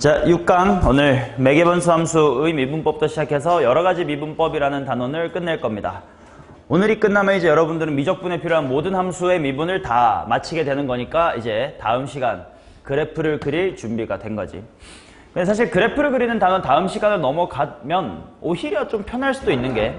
자, 6강 오늘 매개변수 함수의 미분법부터 시작해서 여러가지 미분법이라는 단원을 끝낼 겁니다. 오늘이 끝나면 이제 여러분들은 미적분에 필요한 모든 함수의 미분을 다 마치게 되는 거니까 이제 다음 시간 그래프를 그릴 준비가 된 거지. 근데 사실 그래프를 그리는 단원 다음 시간을 넘어가면 오히려 좀 편할 수도 있는 게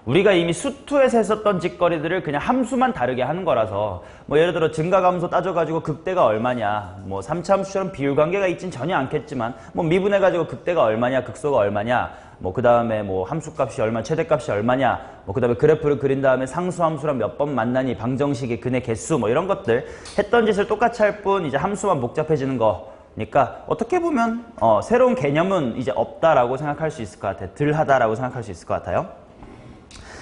우리가 이미 수투에서 했었던 짓거리들을 그냥 함수만 다르게 하는 거라서 뭐 예를 들어 증가감소 따져가지고 극대가 얼마냐, 뭐 3차 함수처럼 비율관계가 있진 전혀 않겠지만 뭐 미분해가지고 극대가 얼마냐, 극소가 얼마냐, 뭐 그 다음에 뭐 함수값이 얼마, 최대값이 얼마냐, 뭐 그 다음에 그래프를 그린 다음에 상수함수랑 몇 번 만나니, 방정식의 근의 개수 뭐 이런 것들 했던 짓을 똑같이 할 뿐 이제 함수만 복잡해지는 거. 그러니까 어떻게 보면 새로운 개념은 이제 없다라고 생각할 수 있을 것 같아요. 덜 하다라고 생각할 수 있을 것 같아요.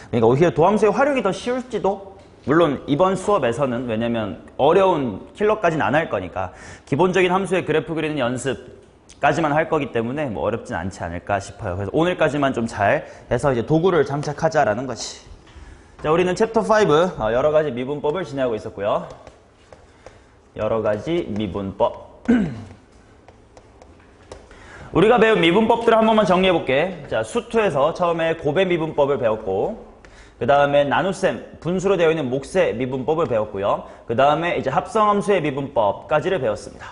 그러니까 오히려 도함수의 활용이 더 쉬울지도. 물론 이번 수업에서는 왜냐면 어려운 킬러까지는 안 할 거니까 기본적인 함수의 그래프 그리는 연습까지만 할 거기 때문에 뭐 어렵진 않지 않을까 싶어요. 그래서 오늘까지만 좀 잘 해서 이제 도구를 장착하자라는 거지. 자, 우리는 챕터 5 여러 가지 미분법을 진행하고 있었고요. 여러 가지 미분법. 우리가 배운 미분법들을 한 번만 정리해 볼게. 자, 수투에서 처음에 곱의 미분법을 배웠고, 그 다음에 나눗셈, 분수로 되어 있는 몫의 미분법을 배웠고요. 그 다음에 이제 합성함수의 미분법까지를 배웠습니다.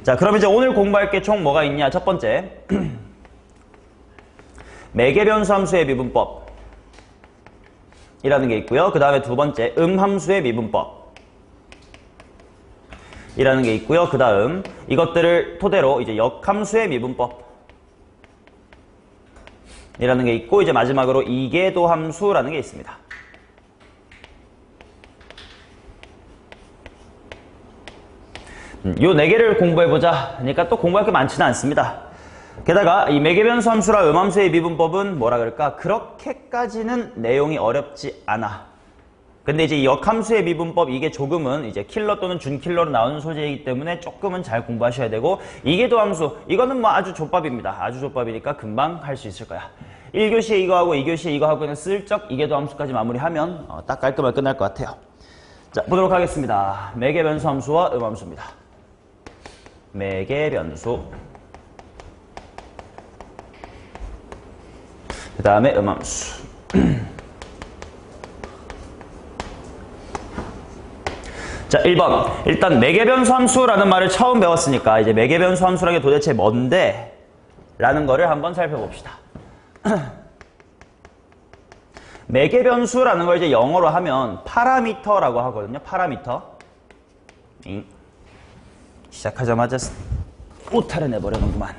자, 그럼 이제 오늘 공부할 게 총 뭐가 있냐? 첫 번째, 매개변수 함수의 미분법 이라는 게 있고요. 그 다음에 두 번째, 함수의 미분법 이라는 게 있고요. 그 다음 이것들을 토대로 이제 역함수의 미분법 이라는 게 있고, 이제 마지막으로 이계도 함수라는 게 있습니다. 요 네 개를 공부해보자. 그러니까 또 공부할 게 많지는 않습니다. 게다가 이 매개변수 함수랑 음함수의 미분법은 뭐라 그럴까? 그렇게까지는 내용이 어렵지 않아. 근데 이제 이 역함수의 미분법 이게 조금은 이제 킬러 또는 준킬러로 나오는 소재이기 때문에 조금은 잘 공부하셔야 되고, 이계도 함수 이거는 뭐 아주 족밥입니다. 아주 족밥이니까 금방 할 수 있을 거야. 1교시에 이거 하고 2교시에 이거 하고 그냥 슬쩍 이계도 함수까지 마무리하면 딱 깔끔하게 끝날 것 같아요. 자, 보도록 하겠습니다. 매개변수 함수와 음함수입니다. 매개변수, 그 다음에 음함수. 자, 1번. 일단 매개변수 함수라는 말을 처음 배웠으니까 이제 매개변수 함수라는 게 도대체 뭔데? 라는 거를 한번 살펴봅시다. 매개변수라는 걸 이제 영어로 하면 파라미터라고 하거든요. 파라미터. 시작하자마자 오타를 내버려놓구만.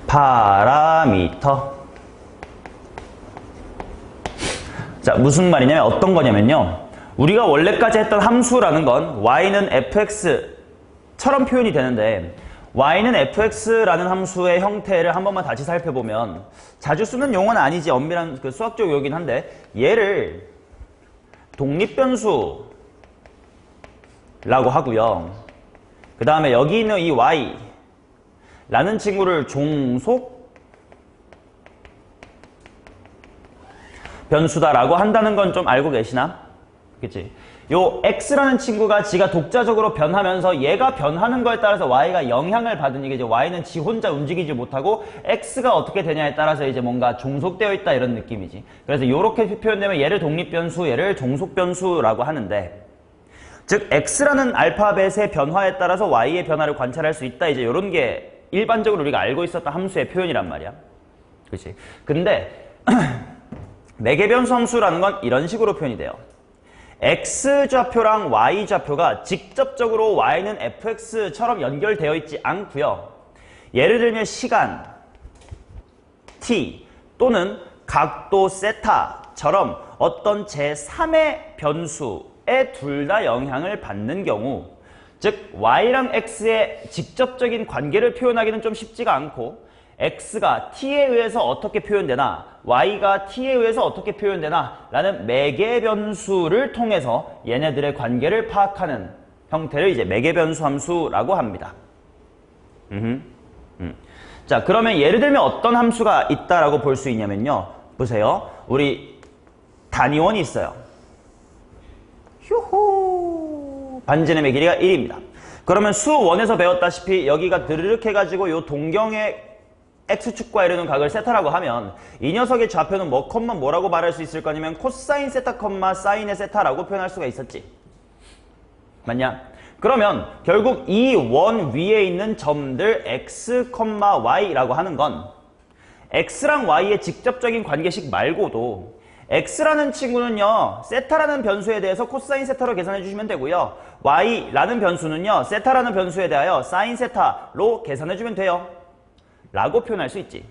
파라미터. 자, 무슨 말이냐면 어떤 거냐면요. 우리가 원래까지 했던 함수라는 건 y는 fx처럼 표현이 되는데, y는 fx라는 함수의 형태를 한 번만 다시 살펴보면 자주 쓰는 용어는 아니지, 엄밀한 그 수학적 용어긴 한데, 얘를 독립변수라고 하고요. 그 다음에 여기 있는 이 y라는 친구를 종속 변수다라고 한다는 건 좀 알고 계시나? 그치? 요 x라는 친구가 지가 독자적으로 변하면서 얘가 변하는 거에 따라서 y가 영향을 받으니까 이제 y는 지 혼자 움직이지 못하고 x가 어떻게 되냐에 따라서 이제 뭔가 종속되어 있다 이런 느낌이지. 그래서 요렇게 표현되면 얘를 독립변수, 얘를 종속변수라고 하는데, 즉 x라는 알파벳의 변화에 따라서 y의 변화를 관찰할 수 있다. 이제 요런 게 일반적으로 우리가 알고 있었던 함수의 표현이란 말이야. 그치? 근데 매개변수 함수라는 건 이런 식으로 표현이 돼요. x좌표랑 y좌표가 직접적으로 y는 fx처럼 연결되어 있지 않고요. 예를 들면 시간 t 또는 각도 세타처럼 어떤 제3의 변수에 둘 다 영향을 받는 경우, 즉 y랑 x의 직접적인 관계를 표현하기는 좀 쉽지가 않고, x가 t에 의해서 어떻게 표현되나, y가 t에 의해서 어떻게 표현되나 라는 매개변수를 통해서 얘네들의 관계를 파악하는 형태를 이제 매개변수 함수라고 합니다. 자, 그러면 예를 들면 어떤 함수가 있다라고 볼 수 있냐면요. 보세요. 우리 단위원이 있어요. 휴호. 반지름의 길이가 1입니다. 그러면 수 1에서 배웠다시피 여기가 드르륵 해가지고 요 동경의 x축과 이루는 각을 세타라고 하면 이 녀석의 좌표는 뭐 컴마 뭐라고 말할 수 있을 거냐면 코사인 세타 컴마 사인의 세타라고 표현할 수가 있었지. 맞냐? 그러면 결국 이 원 위에 있는 점들 x, y라고 하는 건 x랑 y의 직접적인 관계식 말고도 x라는 친구는요 세타라는 변수에 대해서 코사인 세타로 계산해 주시면 되고요, y라는 변수는요 세타라는 변수에 대하여 사인 세타로 계산해 주면 돼요 라고 표현할 수 있지.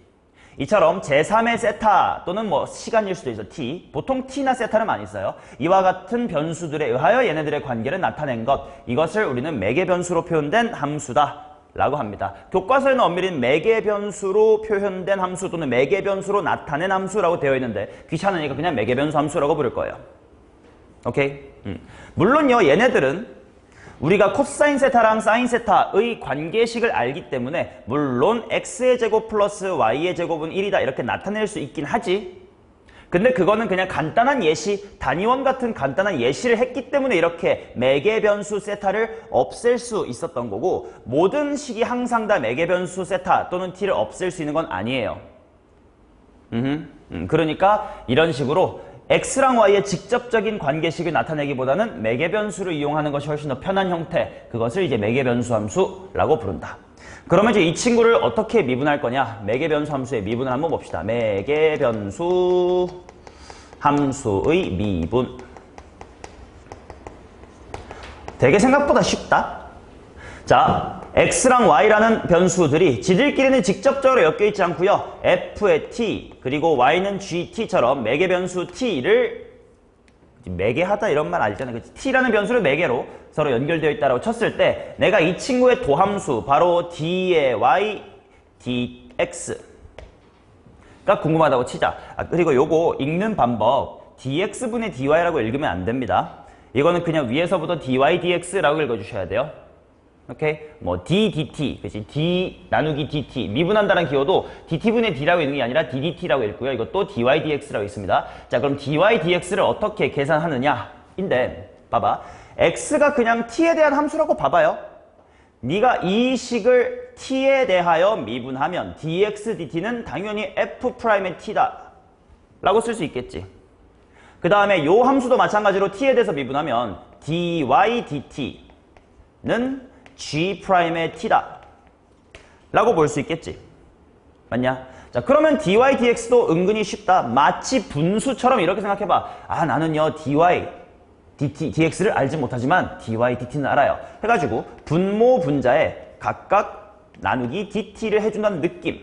이처럼 제3의 세타 또는 뭐 시간일 수도 있어 t, 보통 t나 세타를 많이 써요. 이와 같은 변수들에 의하여 얘네들의 관계를 나타낸 것, 이것을 우리는 매개변수로 표현된 함수다 라고 합니다. 교과서에는 엄밀히 매개변수로 표현된 함수 또는 매개변수로 나타낸 함수라고 되어 있는데 귀찮으니까 그냥 매개변수 함수라고 부를 거예요. 오케이? 물론요 얘네들은 우리가 코사인 세타랑 사인 세타의 관계식을 알기 때문에 물론 x의 제곱 플러스 y의 제곱은 1이다 이렇게 나타낼 수 있긴 하지. 근데 그거는 그냥 간단한 예시, 단위원 같은 간단한 예시를 했기 때문에 이렇게 매개변수 세타를 없앨 수 있었던 거고, 모든 식이 항상 다 매개변수 세타 또는 t를 없앨 수 있는 건 아니에요. 그러니까 이런 식으로 x랑 y의 직접적인 관계식을 나타내기보다는 매개변수를 이용하는 것이 훨씬 더 편한 형태, 그것을 이제 매개변수 함수라고 부른다. 그러면 이제 이 친구를 어떻게 미분할 거냐? 매개변수 함수의 미분을 한번 봅시다. 매개변수 함수의 미분. 되게 생각보다 쉽다. 자, x랑 y라는 변수들이 지들끼리는 직접적으로 엮여있지 않고요. f의 t 그리고 y는 gt처럼 매개변수 t를 매개하다 이런 말 알잖아요. 그치? t라는 변수를 매개로 서로 연결되어 있다고 쳤을 때 내가 이 친구의 도함수 바로 d의 y, dx가 궁금하다고 치자. 그리고 요거 읽는 방법 dx분의 dy라고 읽으면 안 됩니다. 이거는 그냥 위에서부터 dy, dx라고 읽어주셔야 돼요. 오케이? 뭐 d, dt, 그치? d 나누기 dt, 미분한다는 기호도 dt분의 d라고 읽는 게 아니라 ddt라고 읽고요. 이것도 dy, dx라고 있습니다. 자, 그럼 dy, dx를 어떻게 계산하느냐? 인데, 봐봐. x가 그냥 t에 대한 함수라고 봐봐요. 네가 이 식을 t에 대하여 미분하면 dx, dt는 당연히 f'의 t다 라고 쓸 수 있겠지. 그 다음에 요 함수도 마찬가지로 t에 대해서 미분하면 dy, dt는 g'의 t다 라고 볼 수 있겠지. 맞냐? 자, 그러면 dy, dx도 은근히 쉽다. 마치 분수처럼 이렇게 생각해봐. 아, 나는요 dy, dt, dx를 알지 못하지만 dy, dt는 알아요. 해가지고 분모, 분자에 각각 나누기 dt를 해준다는 느낌.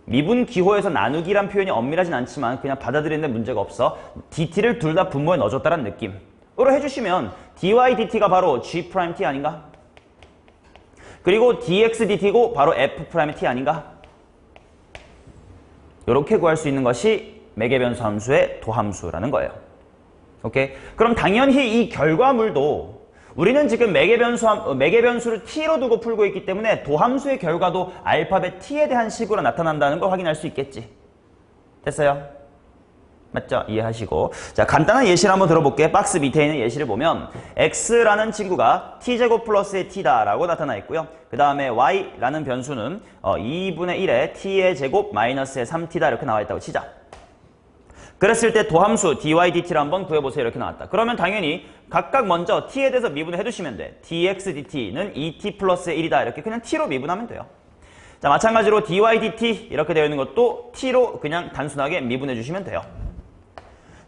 미분 기호에서 나누기란 표현이 엄밀하진 않지만 그냥 받아들이는데 문제가 없어. dt를 둘 다 분모에 넣어줬다는 느낌으로 해주시면 dy, dt가 바로 g't 아닌가? 그리고 dx, dt고 바로 f'의 t 아닌가? 이렇게 구할 수 있는 것이 매개변수 함수의 도함수라는 거예요. 오케이? 그럼 당연히 이 결과물도 우리는 지금 매개변수를 t로 두고 풀고 있기 때문에 도함수의 결과도 알파벳 t에 대한 식으로 나타난다는 걸 확인할 수 있겠지. 됐어요? 맞죠? 이해하시고. 자, 간단한 예시를 한번 들어볼게. 박스 밑에 있는 예시를 보면 x라는 친구가 t제곱 플러스의 t다라고 나타나 있고요. 그 다음에 y라는 변수는 2분의 1에 t의 제곱 마이너스의 3t다 이렇게 나와 있다고 치자. 그랬을 때 도함수 dy, dt를 한번 구해보세요. 이렇게 나왔다. 그러면 당연히 각각 먼저 t에 대해서 미분을 해두시면 돼. dx, dt는 2t 플러스의 1이다. 이렇게 그냥 t로 미분하면 돼요. 자, 마찬가지로 dy, dt 이렇게 되어 있는 것도 t로 그냥 단순하게 미분해 주시면 돼요.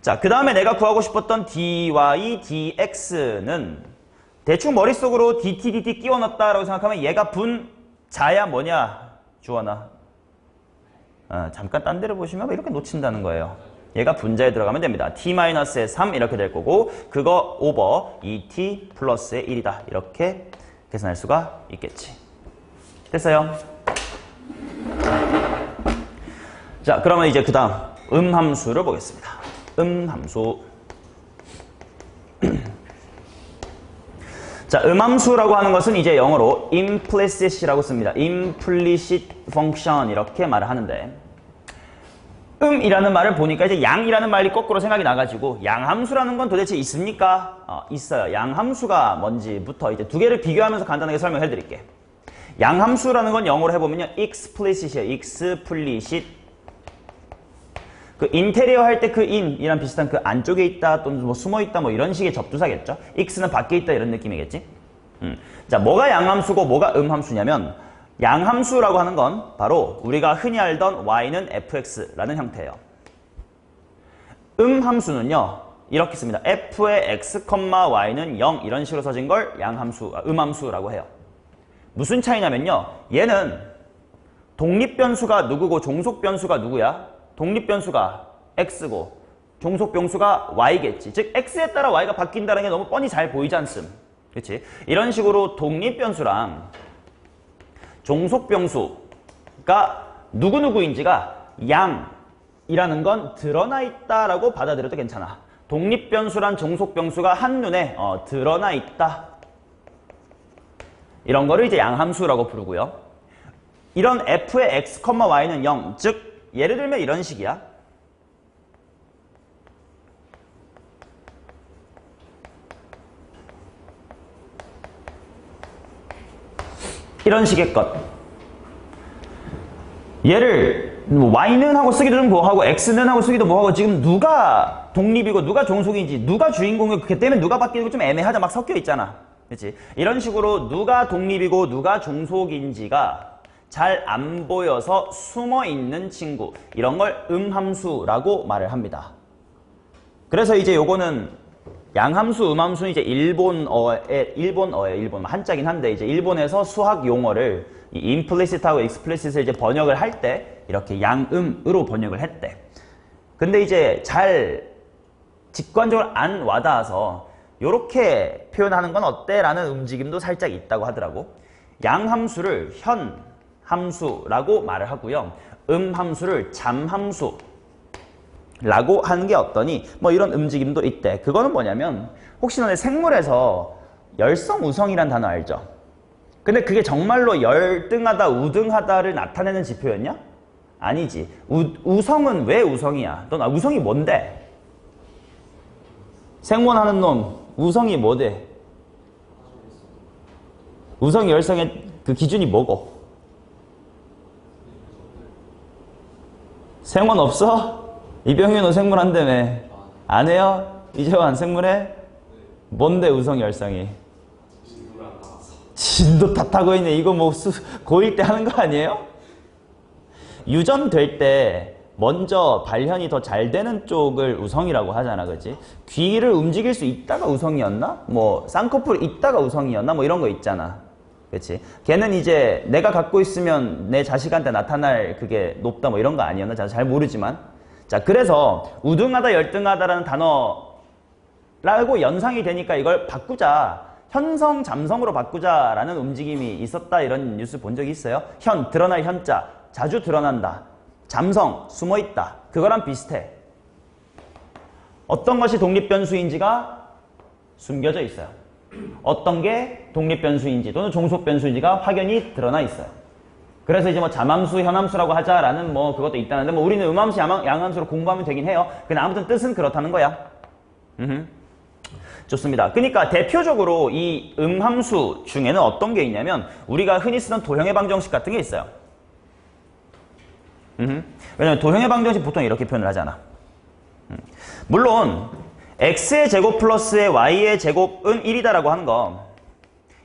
자, 그 다음에 내가 구하고 싶었던 dy, dx는 대충 머릿속으로 dt, dt 끼워 넣었다라고 생각하면 얘가 분자야 뭐냐? 주원아. 잠깐 딴 데를 보시면 이렇게 놓친다는 거예요. 얘가 분자에 들어가면 됩니다. t-의 3 이렇게 될 거고 그거 오버 2t 플러스의 1이다. 이렇게 계산할 수가 있겠지. 됐어요? 자, 그러면 이제 그 다음 함수를 보겠습니다. 함수. 자, 함수라고 하는 것은 이제 영어로 implicit이라고 씁니다. implicit function 이렇게 말을 하는데 이라는 말을 보니까 이제 양이라는 말이 거꾸로 생각이 나가지고 양함수라는 건 도대체 있습니까? 있어요. 양함수가 뭔지부터 이제 두 개를 비교하면서 간단하게 설명해 드릴게. 양함수라는 건 영어로 해보면요. explicit이에요. explicit. 그 인테리어 할 때 그 in이랑 비슷한 그 안쪽에 있다 또는 뭐 숨어 있다 뭐 이런 식의 접두사겠죠. x는 밖에 있다 이런 느낌이겠지. 자, 뭐가 양함수고 뭐가 음함수냐면 양함수라고 하는 건 바로 우리가 흔히 알던 y는 fx라는 형태예요. 음함수는요. 이렇게 씁니다. f의 x, y는 0 이런 식으로 써진 걸 음함수라고 해요. 무슨 차이냐면요. 얘는 독립변수가 누구고 종속변수가 누구야? 독립변수가 x고 종속변수가 y겠지. 즉 x에 따라 y가 바뀐다는 게 너무 뻔히 잘 보이지 않음. 그렇지? 이런 식으로 독립변수랑 종속변수가 누구누구인지가 양이라는 건 드러나 있다라고 받아들여도 괜찮아. 독립변수란 종속변수가 한눈에 드러나 있다. 이런 거를 이제 양함수라고 부르고요. 이런 f의 x, y는 0. 즉 예를 들면 이런 식이야. 이런 식의 것. 얘를 y는 하고 쓰기도 좀 뭐하고 x는 하고 쓰기도 뭐하고 지금 누가 독립이고 누가 종속인지 누가 주인공이고 그렇기 때문에 누가 바뀌고 좀 애매하자 막 섞여 있잖아. 그렇지? 이런 식으로 누가 독립이고 누가 종속인지가 잘 안 보여서 숨어 있는 친구. 이런 걸 음함수라고 말을 합니다. 그래서 이제 요거는 양함수, 음함수는 이제 일본어예요. 한자긴 한데 이제 일본에서 수학 용어를 이 implicit하고 explicit을 이제 번역을 할 때 이렇게 양음으로 번역을 했대. 근데 이제 잘 직관적으로 안 와닿아서 요렇게 표현하는 건 어때? 라는 움직임도 살짝 있다고 하더라고. 양함수를 현함수라고 말을 하고요. 음함수를 잠함수 라고 하는 게 어떠니? 뭐 이런 움직임도 있대. 그거는 뭐냐면 혹시 너네 생물에서 열성우성이란 단어 알죠? 근데 그게 정말로 열등하다, 우등하다를 나타내는 지표였냐? 아니지. 우성은 왜 우성이야? 넌 우성이 뭔데? 생원하는 놈, 우성이 뭐대? 우성, 열성의 그 기준이 뭐고? 생원 없어? 이병희 너 생물한다며. 안 해요? 이재환 생물해? 뭔데 우성 열성이? 진도 탓하고 있네. 이거 뭐 고1 때 하는 거 아니에요? 유전될 때 먼저 발현이 더 잘 되는 쪽을 우성이라고 하잖아. 그치? 귀를 움직일 수 있다가 우성이었나? 뭐 쌍꺼풀 있다가 우성이었나? 뭐 이런 거 있잖아. 그치? 걔는 이제 내가 갖고 있으면 내 자식한테 나타날 그게 높다 뭐 이런 거 아니었나? 잘 모르지만. 자, 그래서 우등하다, 열등하다라는 단어라고 연상이 되니까 이걸 바꾸자. 현성, 잠성으로 바꾸자라는 움직임이 있었다. 이런 뉴스 본 적이 있어요? 현, 드러날 현자, 자주 드러난다. 잠성, 숨어있다. 그거랑 비슷해. 어떤 것이 독립변수인지가 숨겨져 있어요. 어떤 게 독립변수인지 또는 종속변수인지가 확연히 드러나 있어요. 그래서 이제 뭐 잠함수, 현함수라고 하자라는 뭐 그것도 있다는데 뭐 우리는 음함수, 양함수로 공부하면 되긴 해요. 근데 아무튼 뜻은 그렇다는 거야. 좋습니다. 그러니까 대표적으로 이 음함수 중에는 어떤 게 있냐면 우리가 흔히 쓰던 도형의 방정식 같은 게 있어요. 왜냐면 도형의 방정식 보통 이렇게 표현을 하잖아. 물론 x의 제곱 플러스의 y의 제곱은 1이다라고 하는 거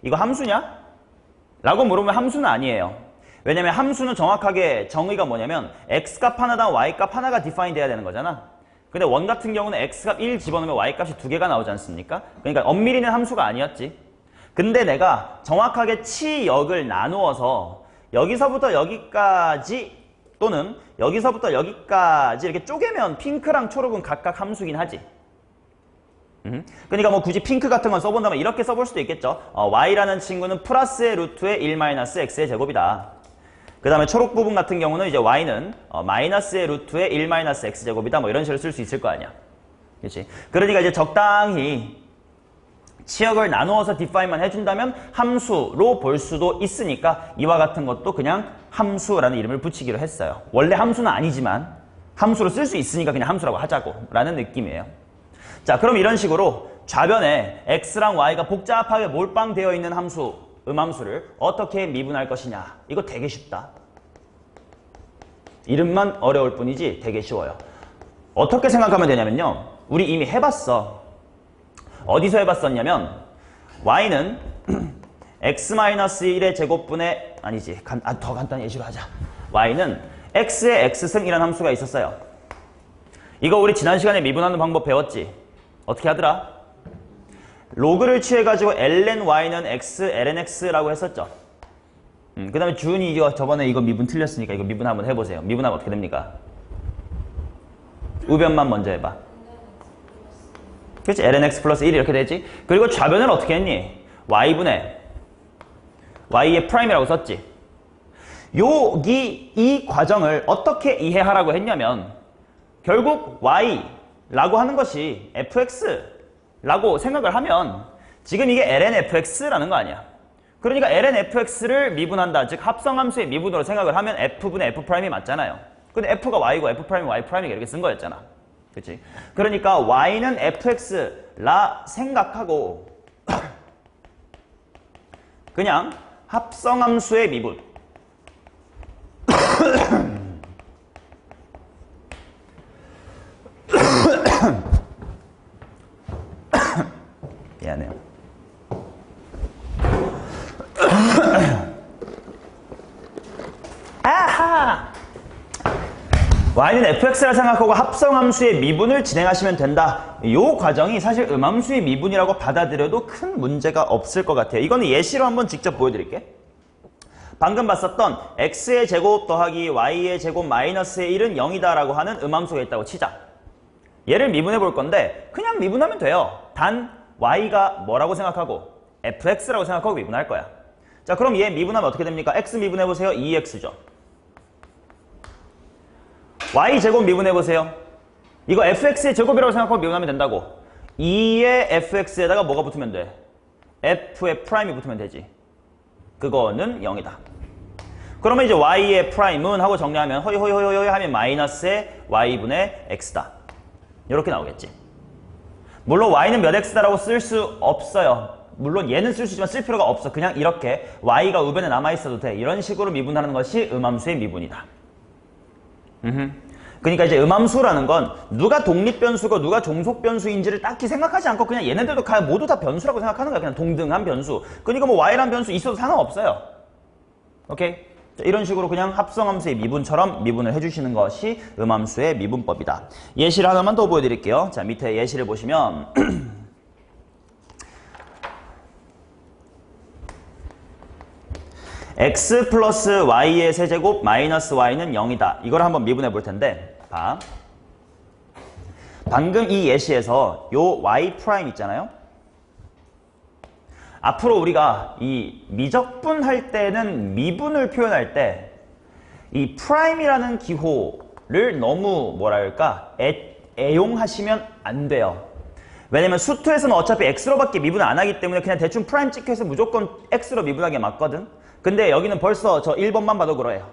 이거 함수냐? 라고 물으면 함수는 아니에요. 왜냐면 함수는 정확하게 정의가 뭐냐면 x값 하나당 y값 하나가 디파인 돼야 되는 거잖아. 근데 원 같은 경우는 x값 1 집어넣으면 y값이 2개가 나오지 않습니까? 그러니까 엄밀히는 함수가 아니었지. 근데 내가 정확하게 치역을 나누어서 여기서부터 여기까지 또는 여기서부터 여기까지 이렇게 쪼개면 핑크랑 초록은 각각 함수긴 하지. 그러니까 뭐 굳이 핑크 같은 건 써본다면 이렇게 써볼 수도 있겠죠. y라는 친구는 플러스의 루트의 1-x의 제곱이다. 그 다음에 초록 부분 같은 경우는 이제 y는 마이너스의 루트의 1-x제곱이다. 뭐 이런 식으로 쓸 수 있을 거 아니야. 그렇지? 그러니까 이제 적당히 치역을 나누어서 디파인만 해준다면 함수로 볼 수도 있으니까 이와 같은 것도 그냥 함수라는 이름을 붙이기로 했어요. 원래 함수는 아니지만 함수로 쓸 수 있으니까 그냥 함수라고 하자고 라는 느낌이에요. 자, 그럼 이런 식으로 좌변에 x랑 y가 복잡하게 몰빵되어 있는 함수, 음함수를 어떻게 미분할 것이냐. 이거 되게 쉽다. 이름만 어려울 뿐이지 되게 쉬워요. 어떻게 생각하면 되냐면요. 우리 이미 해봤어. 어디서 해봤었냐면 y는 x-1의 제곱분의 아니지. 더 간단히 예시로 하자. y는 x의 x승이라는 함수가 있었어요. 이거 우리 지난 시간에 미분하는 방법 배웠지? 어떻게 하더라? 로그를 취해가지고 ln y는 x, ln x라고 했었죠. 그 다음에 주은이 저번에 이거 미분 틀렸으니까 이거 미분 한번 해보세요. 미분하면 어떻게 됩니까? 우변만 먼저 해봐. 그렇지? ln x 플러스 1 이렇게 되지? 그리고 좌변을 어떻게 했니? y분의 y의 프라임이라고 썼지? 이 과정을 어떻게 이해하라고 했냐면 결국 y라고 하는 것이 fx라고 생각을 하면 지금 이게 ln fx라는 거 아니야. 그러니까 ln fx를 미분한다. 즉 합성함수의 미분으로 생각을 하면 f분의 f'이 맞잖아요. 근데 f가 y고 f'이 y' 이렇게 쓴 거였잖아. 그치? 그러니까 y는 fx라 생각하고 그냥 합성함수의 미분 미안해요. 아하! y는 fx라 생각하고 합성함수의 미분을 진행하시면 된다. 이 과정이 사실 음함수의 미분이라고 받아들여도 큰 문제가 없을 것 같아요. 이거는 예시로 한번 직접 보여드릴게. 방금 봤었던 x의 제곱 더하기 y의 제곱 마이너스의 1은 0이다 라고 하는 음함수가 있다고 치자. 얘를 미분해 볼 건데 그냥 미분하면 돼요. 단 y가 뭐라고 생각하고 fx라고 생각하고 미분할 거야. 자, 그럼 얘 미분하면 어떻게 됩니까? x 미분해보세요. 2x죠. y제곱 미분해보세요. 이거 fx의 제곱이라고 생각하고 미분하면 된다고. 2의 fx에다가 뭐가 붙으면 돼? f의 프라임이 붙으면 되지. 그거는 0이다. 그러면 이제 y의 프라임은 하고 정리하면 허이허이허이 하면 마이너스의 y분의 x다. 이렇게 나오겠지. 물론 y는 몇 x다라고 쓸 수 없어요. 물론 얘는 쓸 수 있지만 쓸 필요가 없어. 그냥 이렇게 y가 우변에 남아있어도 돼. 이런 식으로 미분하는 것이 음함수의 미분이다. 그러니까 이제 음함수라는 건 누가 독립변수고 누가 종속변수인지를 딱히 생각하지 않고 그냥 얘네들도 모두 다 변수라고 생각하는 거야. 그냥 동등한 변수. 그러니까 뭐 y란 변수 있어도 상관없어요. 오케이? 자, 이런 식으로 그냥 합성함수의 미분처럼 미분을 해주시는 것이 음함수의 미분법이다. 예시를 하나만 더 보여드릴게요. 자, 밑에 예시를 보시면 x 플러스 y의 세제곱 마이너스 y는 0이다. 이걸 한번 미분해 볼 텐데 봐. 방금 이 예시에서 요 y 프라임 있잖아요. 앞으로 우리가 이 미적분 할 때는 미분을 표현할 때 이 프라임이라는 기호를 너무 뭐랄까 애용하시면 안 돼요. 왜냐면 수투에서는 어차피 x로밖에 미분을 안 하기 때문에 그냥 대충 프라임 찍혀서 무조건 x로 미분하게 맞거든. 근데 여기는 벌써 저 1번만 봐도 그래요.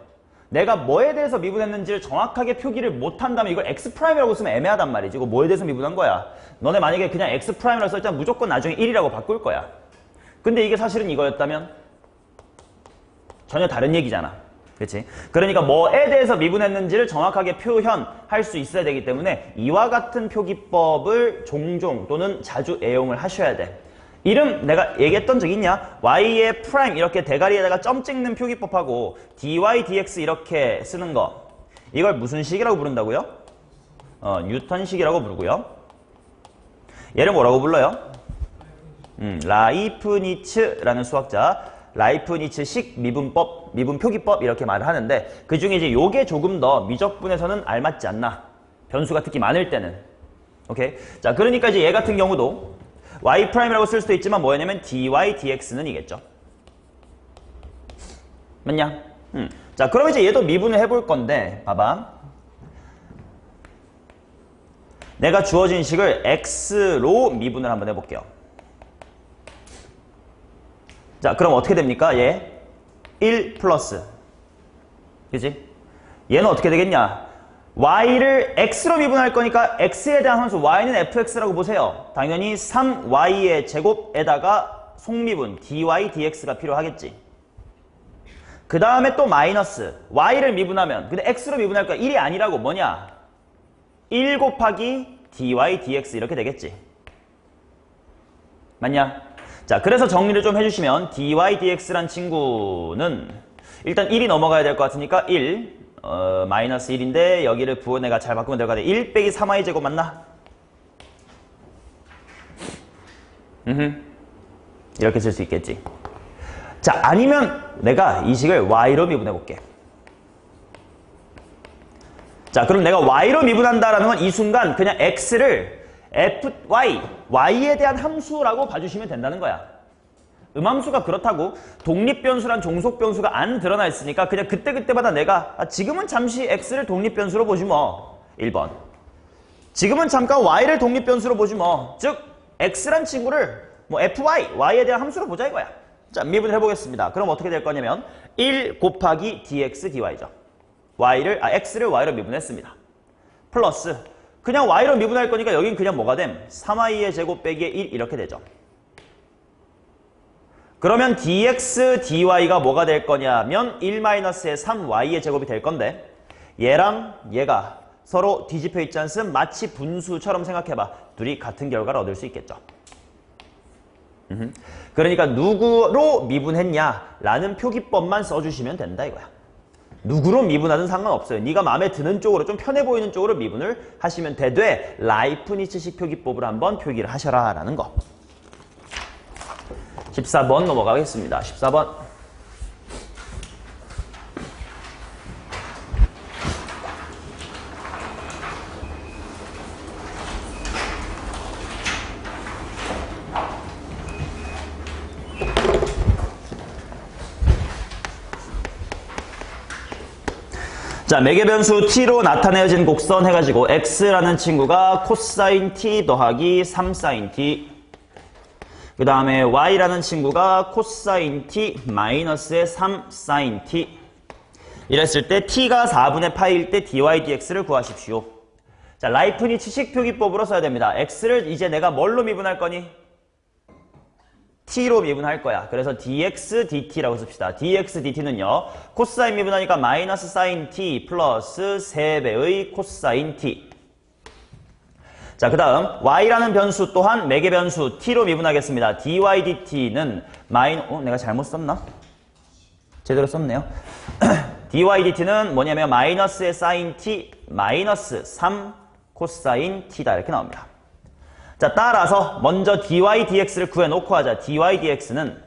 내가 뭐에 대해서 미분했는지를 정확하게 표기를 못한다면 이걸 x'이라고 쓰면 애매하단 말이지. 이거 뭐에 대해서 미분한 거야? 너네 만약에 그냥 x'이라고 쓸 때 무조건 나중에 1이라고 바꿀 거야. 근데 이게 사실은 이거였다면 전혀 다른 얘기잖아. 그렇지? 그러니까 뭐에 대해서 미분했는지를 정확하게 표현할 수 있어야 되기 때문에 이와 같은 표기법을 종종 또는 자주 애용을 하셔야 돼. 이름 내가 얘기했던 적 있냐? y의 프라임 이렇게 대가리에다가 점 찍는 표기법하고 dy, dx 이렇게 쓰는 거. 이걸 무슨 식이라고 부른다고요? 뉴턴식이라고 부르고요. 얘를 뭐라고 불러요? 라이프니츠라는 수학자 라이프니츠식 미분법, 미분표기법 이렇게 말을 하는데 그 중에 이제 요게 조금 더 미적분에서는 알맞지 않나. 변수가 특히 많을 때는. 오케이? 자, 그러니까 이제 얘 같은 경우도 y'이라고 쓸 수도 있지만 뭐였냐면 dy, dx는 이겠죠. 맞냐? 자, 그럼 이제 얘도 미분을 해볼 건데 봐봐. 내가 주어진 식을 x로 미분을 한번 해볼게요. 자, 그럼 어떻게 됩니까? 얘 1 플러스. 그치? 얘는 어떻게 되겠냐? y를 x로 미분할 거니까 x에 대한 함수 y는 fx라고 보세요. 당연히 3y의 제곱에다가 속미분 dy dx가 필요하겠지. 그 다음에 또 마이너스 y를 미분하면 근데 x로 미분할 거야. 1이 아니라고 뭐냐? 1 곱하기 dy dx 이렇게 되겠지. 맞냐? 자, 그래서 정리를 좀 해주시면 dy dx란 친구는 일단 1이 넘어가야 될 것 같으니까 1 마이너스 1인데 여기를 내가 잘 바꾸면 될 것 같아. 1 빼기 3y 제곱 맞나? 이렇게 쓸 수 있겠지. 자, 아니면 내가 이 식을 y로 미분해 볼게. 자, 그럼 내가 y로 미분한다라는 건 이 순간 그냥 x를 fy, y에 대한 함수라고 봐주시면 된다는 거야. 음함수가 그렇다고 독립변수란 종속변수가 안 드러나 있으니까 그냥 그때그때마다 내가 지금은 잠시 x를 독립변수로 보지 뭐. 1번. 지금은 잠깐 y를 독립변수로 보지 뭐. 즉 x란 친구를 뭐 fy, y에 대한 함수로 보자 이거야. 자, 미분을 해보겠습니다. 그럼 어떻게 될 거냐면 1 곱하기 dx dy죠. x를 y로 미분했습니다. 플러스 그냥 y로 미분할 거니까 여긴 그냥 뭐가 됨? 3y의 제곱 빼기 1 이렇게 되죠. 그러면 dx, dy가 뭐가 될 거냐면 1-의 3y의 제곱이 될 건데 얘랑 얘가 서로 뒤집혀 있지 않습? 마치 분수처럼 생각해봐. 둘이 같은 결과를 얻을 수 있겠죠. 그러니까 누구로 미분했냐라는 표기법만 써주시면 된다 이거야. 누구로 미분하든 상관없어요. 네가 마음에 드는 쪽으로 좀 편해 보이는 쪽으로 미분을 하시면 되되 라이프니츠식 표기법으로 한번 표기를 하셔라 라는 거. 14번 넘어가겠습니다. 14번. 자, 매개변수 t로 나타내어진 곡선 해가지고 x라는 친구가 코사인 t 더하기 3사인 t, 그 다음에 y라는 친구가 코사인 t 마이너스의 3사인 t 이랬을 때 t가 4분의 파일 때 dy dx를 구하십시오. 자, 라이프니츠식 표기법으로 써야 됩니다. x를 이제 내가 뭘로 미분할 거니? t로 미분할 거야. 그래서 dx dt라고 씁시다. dx dt는요. 코사인 미분하니까 마이너스 사인 t 플러스 3배의 코사인 t. 자, 그 다음 y라는 변수 또한 매개변수 t로 미분하겠습니다. dy dt는 내가 잘못 썼나? 제대로 썼네요. dy dt는 뭐냐면 마이너스의 사인 t 마이너스 3 코사인 t다 이렇게 나옵니다. 자, 따라서 먼저 dy dx를 구해놓고 하자. dy dx는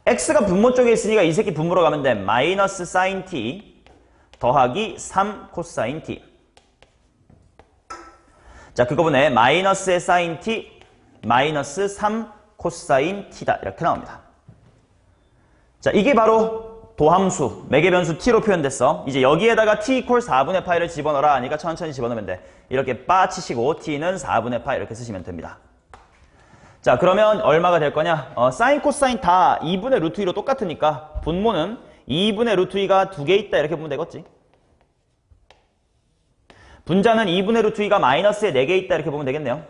x가 분모 쪽에 있으니까 이 새끼 분모로 가면 돼. 마이너스 사인 t 더하기 3 코사인 t. 자, 그 부분에 마이너스의 사인 t 마이너스 3 코사인 t다 이렇게 나옵니다. 자, 이게 바로 도함수, 매개변수 t로 표현됐어. 이제 여기에다가 t 이퀄 4분의 파이를 집어넣어라 하니까 천천히 집어넣으면 돼. 이렇게 빠치시고 t는 4분의 파이 이렇게 쓰시면 됩니다. 자, 그러면 얼마가 될 거냐? 사인, 코사인 다 2분의 루트 2로 똑같으니까 분모는 2분의 루트 2가 2개 있다 이렇게 보면 되겠지? 분자는 2분의 루트 2가 마이너스에 4개 있다 이렇게 보면 되겠네요.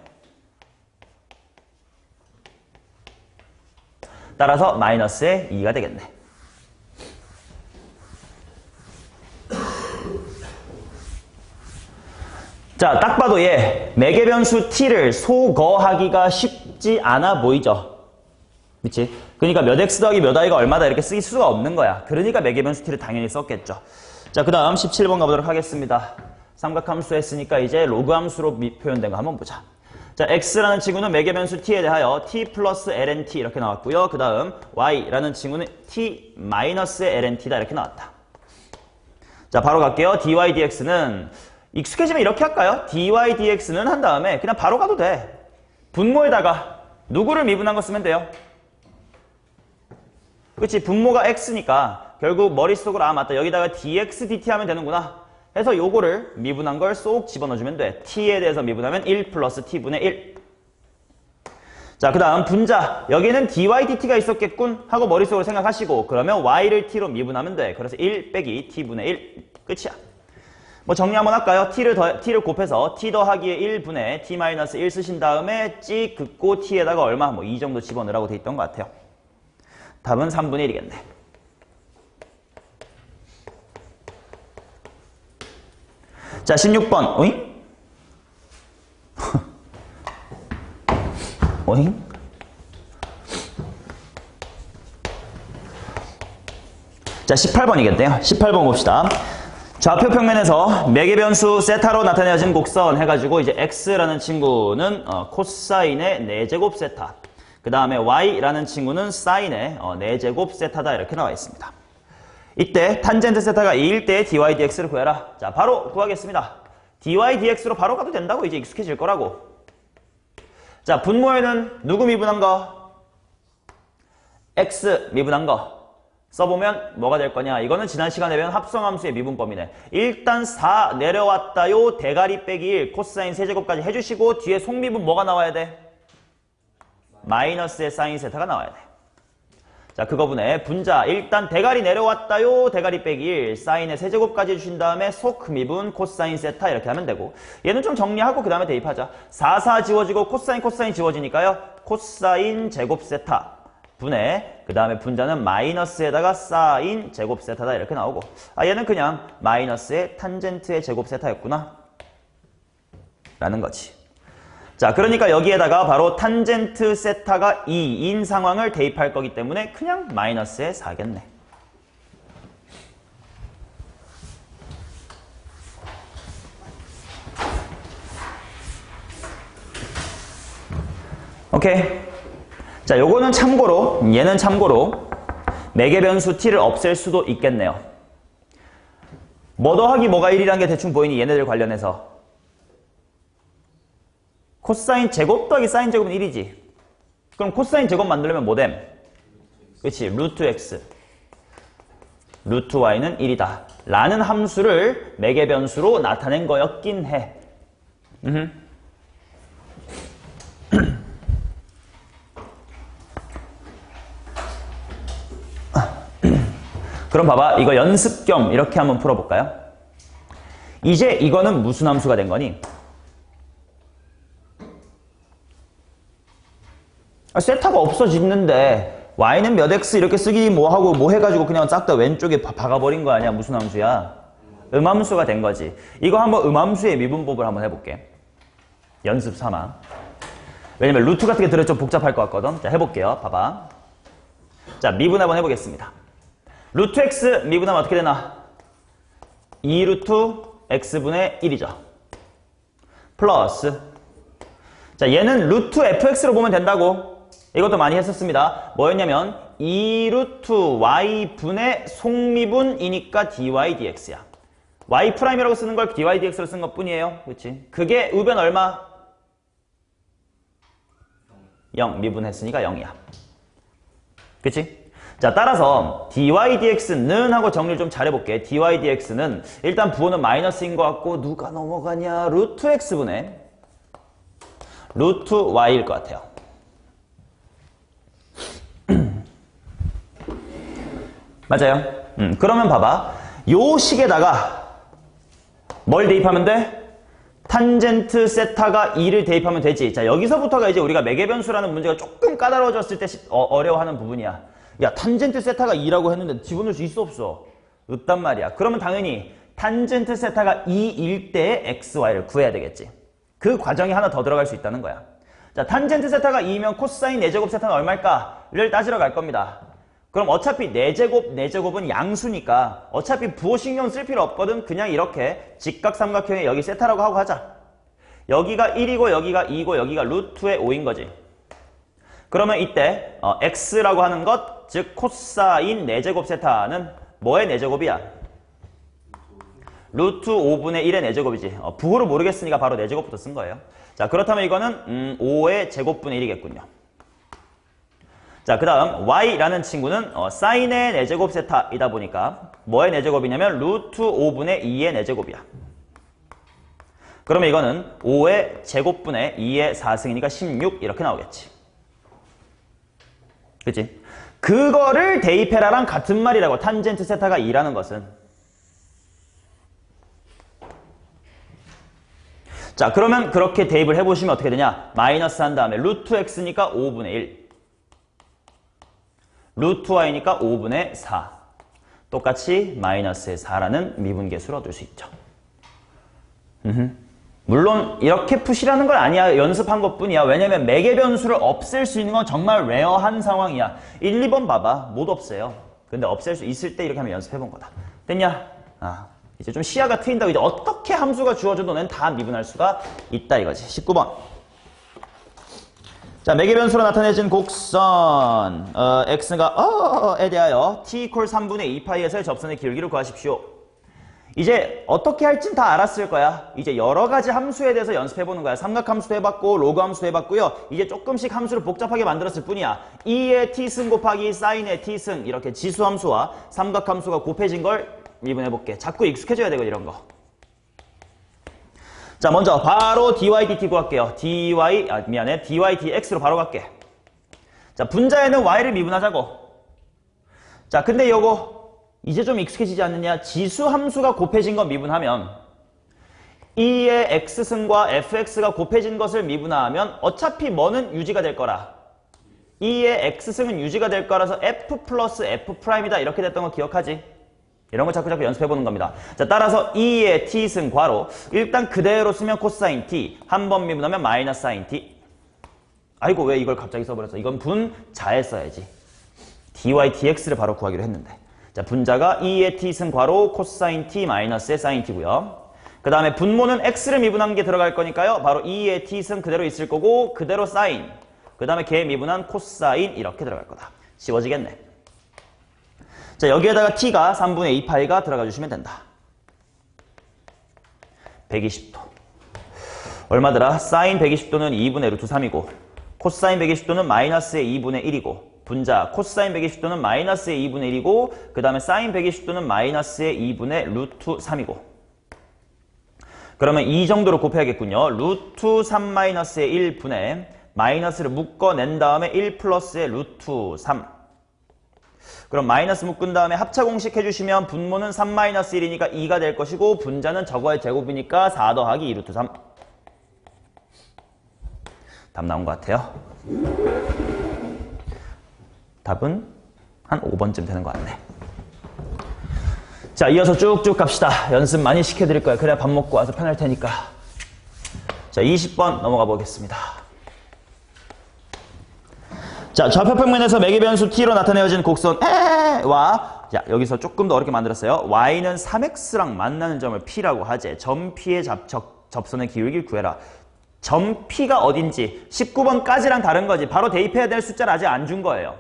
따라서 마이너스에 2가 되겠네. 자, 딱 봐도 얘 매개변수 t를 소거하기가 쉽지 않아 보이죠? 그치? 그러니까 몇 x 더하기 몇 y가 얼마다 이렇게 쓸 수가 없는 거야. 그러니까 매개변수 t를 당연히 썼겠죠. 자, 그 다음 17번 가보도록 하겠습니다. 삼각함수 했으니까 이제 로그함수로 표현된 거 한번 보자. 자, x라는 친구는 매개변수 t에 대하여 t 플러스 ln t 이렇게 나왔고요. 그 다음 y라는 친구는 t 마이너스 ln t다 이렇게 나왔다. 자, 바로 갈게요. dy dx는 익숙해지면 이렇게 할까요? dy dx는 한 다음에 그냥 바로 가도 돼. 분모에다가 누구를 미분한 거 쓰면 돼요? 그치? 분모가 x니까 결국 머릿속으로 맞다. 여기다가 dx dt 하면 되는구나. 해서 요거를 미분한 걸 쏙 집어넣어주면 돼. t에 대해서 미분하면 1 플러스 t분의 1. 자, 그 다음 분자. 여기는 dy dt가 있었겠군 하고 머릿속으로 생각하시고 그러면 y를 t로 미분하면 돼. 그래서 1 빼기 t분의 1. 끝이야. 뭐 정리 한번 할까요? t를 곱해서 t 더하기 1분의 t-1 쓰신 다음에 찍 긋고 t에다가 얼마? 뭐 2 정도 집어넣으라고 돼 있던 것 같아요. 답은 3분의 1이겠네. 자, 16번. 오잉? 오잉? 자, 18번이겠네요. 18번 봅시다. 좌표 평면에서 매개 변수 세타로 나타내어진 곡선 해가지고 이제 x라는 친구는 코사인의 4제곱 세타, 그 다음에 y라는 친구는 사인의 4제곱 세타다 이렇게 나와 있습니다. 이때 탄젠트 세타가 2일 때 dy dx를 구해라. 자, 바로 구하겠습니다. dy dx로 바로 가도 된다고 이제 익숙해질 거라고. 자, 분모에는 누구 미분한 거? x 미분한 거. 써보면 뭐가 될 거냐? 이거는 지난 시간에 배운 합성함수의 미분법이네. 일단 4 내려왔다요. 대가리 빼기 1 코사인 세제곱까지 해주시고 뒤에 속미분 뭐가 나와야 돼? 마이너스의 사인 세타가 나와야 돼. 자, 그거분에 분자 일단 대가리 내려왔다요. 대가리 빼기 1 사인의 세제곱까지 해주신 다음에 속미분 코사인 세타 이렇게 하면 되고, 얘는 좀 정리하고 그 다음에 대입하자. 4, 4 지워지고 코사인 지워지니까요. 코사인 제곱 세타 분의 그 다음에 분자는 마이너스에다가 사인 제곱 세타다 이렇게 나오고, 얘는 그냥 마이너스의 탄젠트의 제곱 세타였구나 라는 거지. 자, 그러니까 여기에다가 바로 탄젠트 세타가 2인 상황을 대입할 거기 때문에 그냥 마이너스의 4겠네. 오케이. 자, 요거는 참고로, 얘는 참고로 매개 변수 t를 없앨 수도 있겠네요. 뭐 더하기 뭐가 1이라는 게 대충 보이니 얘네들 관련해서 코사인 제곱 더하기 사인 제곱은 1이지. 그럼 코사인 제곱 만들려면 뭐됨? 그치, 루트 x 루트 y는 1이다 라는 함수를 매개 변수로 나타낸 거였긴 해. 그럼 봐봐, 이거 연습 겸 이렇게 한번 풀어볼까요? 이제 이거는 무슨 함수가 된 거니? 세타가 없어지는데 y는 몇 x 이렇게 쓰기 뭐 하고 뭐 해가지고 그냥 싹 다 왼쪽에 박아버린 거 아니야? 무슨 함수야? 음함수가 된 거지. 이거 한번 음함수의 미분법을 한번 해볼게. 연습 삼아. 왜냐면 루트 같은 게 들어 좀 복잡할 것 같거든. 자, 해볼게요. 봐봐. 자, 미분 한번 해보겠습니다. 루트 x 미분하면 어떻게 되나? 2루트 x분의 1이죠. 플러스, 자, 얘는 루트 fx로 보면 된다고. 이것도 많이 했었습니다. 뭐였냐면 2루트 y분의 속미분이니까 dy dx야. y 프라임이라고 쓰는 걸 dy dx로 쓴 것 뿐이에요. 그렇지? 그게 우변 얼마? 0 미분했으니까 0이야. 그치? 자, 따라서 dy dx는 하고 정리를 좀 잘해볼게. dy dx는 일단 부호는 마이너스인 것 같고 누가 넘어가냐? 루트 x분의 루트 y일 것 같아요. 맞아요? 그러면 봐봐. 요 식에다가 뭘 대입하면 돼? 탄젠트 세타가 2를 대입하면 되지. 자, 여기서부터가 이제 우리가 매개변수라는 문제가 조금 까다로워졌을 때 어려워하는 부분이야. 야, 탄젠트 세타가 2라고 했는데 집어넣을 수 있어 없어? 없단 말이야. 그러면 당연히 탄젠트 세타가 2일 때의 xy를 구해야 되겠지. 그 과정이 하나 더 들어갈 수 있다는 거야. 자, 탄젠트 세타가 2면 코사인 4제곱 세타는 얼마일까를 따지러 갈 겁니다. 그럼 어차피 4제곱은 양수니까 어차피 부호 신경 쓸 필요 없거든. 그냥 이렇게 직각삼각형에 여기 세타라고 하고 하자. 여기가 1이고 여기가 2고 여기가 루트의 5인 거지. 그러면 이때 x라고 하는 것, 즉 코사인 4제곱 세타는 뭐의 4제곱이야? 루트 5분의 1의 4제곱이지. 부호를 모르겠으니까 바로 4제곱부터 쓴 거예요. 자, 그렇다면 이거는 5의 제곱분의 1이겠군요. 자, 그 다음 y라는 친구는 사인의 4제곱 세타이다 보니까 뭐의 4제곱이냐면 루트 5분의 2의 4제곱이야. 그러면 이거는 5의 제곱분의 2의 4승이니까 16 이렇게 나오겠지. 그치? 그거를 대입해라랑 같은 말이라고. 탄젠트 세타가 2라는 것은. 자, 그러면 그렇게 대입을 해보시면 어떻게 되냐? 마이너스 한 다음에 루트 x니까 5분의 1. 루트 y니까 5분의 4. 똑같이 마이너스의 4라는 미분계수를 얻을 수 있죠. 물론 이렇게 푸시라는 건 아니야. 연습한 것뿐이야. 왜냐면 매개 변수를 없앨 수 있는 건 정말 레어한 상황이야. 1, 2번 봐봐. 못 없애요. 근데 없앨 수 있을 때 이렇게 한번 연습해본 거다. 됐냐? 이제 좀 시야가 트인다고 이제 어떻게 함수가 주어져도 너는 다 미분할 수가 있다 이거지. 19번. 자, 매개 변수로 나타내진 곡선 x가에 대하여 t 이퀄 3분의 2파이에서의 접선의 기울기를 구하십시오. 이제 어떻게 할진 다 알았을 거야. 이제 여러 가지 함수에 대해서 연습해보는 거야. 삼각함수도 해봤고 로그 함수도 해봤고요. 이제 조금씩 함수를 복잡하게 만들었을 뿐이야. 2의 t승 곱하기 사인의 t승 이렇게 지수함수와 삼각함수가 곱해진 걸 미분해볼게. 자꾸 익숙해져야 되고 이런 거. 자, 먼저 바로 dy dt 구할게요. dy dx로 바로 갈게. 자, 분자에는 y를 미분하자고. 자, 근데 요거 이제 좀 익숙해지지 않느냐? 지수 함수가 곱해진 거 미분하면 2의 x승과 fx가 곱해진 것을 미분하면 어차피 뭐는 유지가 될 거라. 2의 x승은 유지가 될 거라서 f 플러스 f'이다 이렇게 됐던 거 기억하지? 이런 거 자꾸 연습해보는 겁니다. 자, 따라서 2의 t승 괄호 일단 그대로 쓰면 코사인 t 한 번 미분하면 마이너스 사인 t. 아이고 왜 이걸 갑자기 써버렸어. 이건 분자에 써야지. dy dx를 바로 구하기로 했는데. 자, 분자가 2의 t승 괄호 코사인 t 마이너스의 사인 t고요. 그 다음에 분모는 x를 미분한 게 들어갈 거니까요. 바로 2의 t승 그대로 있을 거고 그대로 사인. 그 다음에 걔 미분한 코사인 이렇게 들어갈 거다. 쉬워지겠네. 자, 여기에다가 t가 3분의 2파이가 들어가 주시면 된다. 120도. 얼마더라? 사인 120도는 2분의 루트 3이고 코사인 120도는 마이너스의 2분의 1이고 분자 코사인 120도는 마이너스의 2분의 1이고 그 다음에 사인 120도는 마이너스의 2분의 루트 3이고 그러면 이 정도로 곱해야겠군요. 루트 3 마이너스의 1분의 마이너스를 묶어낸 다음에 1 플러스의 루트 3 그럼 마이너스 묶은 다음에 합차 공식 해주시면 분모는 3 마이너스 1이니까 2가 될 것이고 분자는 저거의 제곱이니까 4 더하기 2 루트 3 답 나온 것 같아요. 답은 한 5번쯤 되는 것 같네. 자, 이어서 쭉쭉 갑시다. 연습 많이 시켜드릴 거예요. 그래야 밥 먹고 와서 편할 테니까. 자, 20번 넘어가 보겠습니다. 자, 좌표평면에서 매개변수 t로 나타내어진 곡선 와 자, 여기서 조금 더 어렵게 만들었어요. y는 3x랑 만나는 점을 p라고 하지. 점 p의 접선의 기울기를 구해라. 점 p가 어딘지 19번까지랑 다른 거지. 바로 대입해야 될 숫자를 아직 안 준 거예요.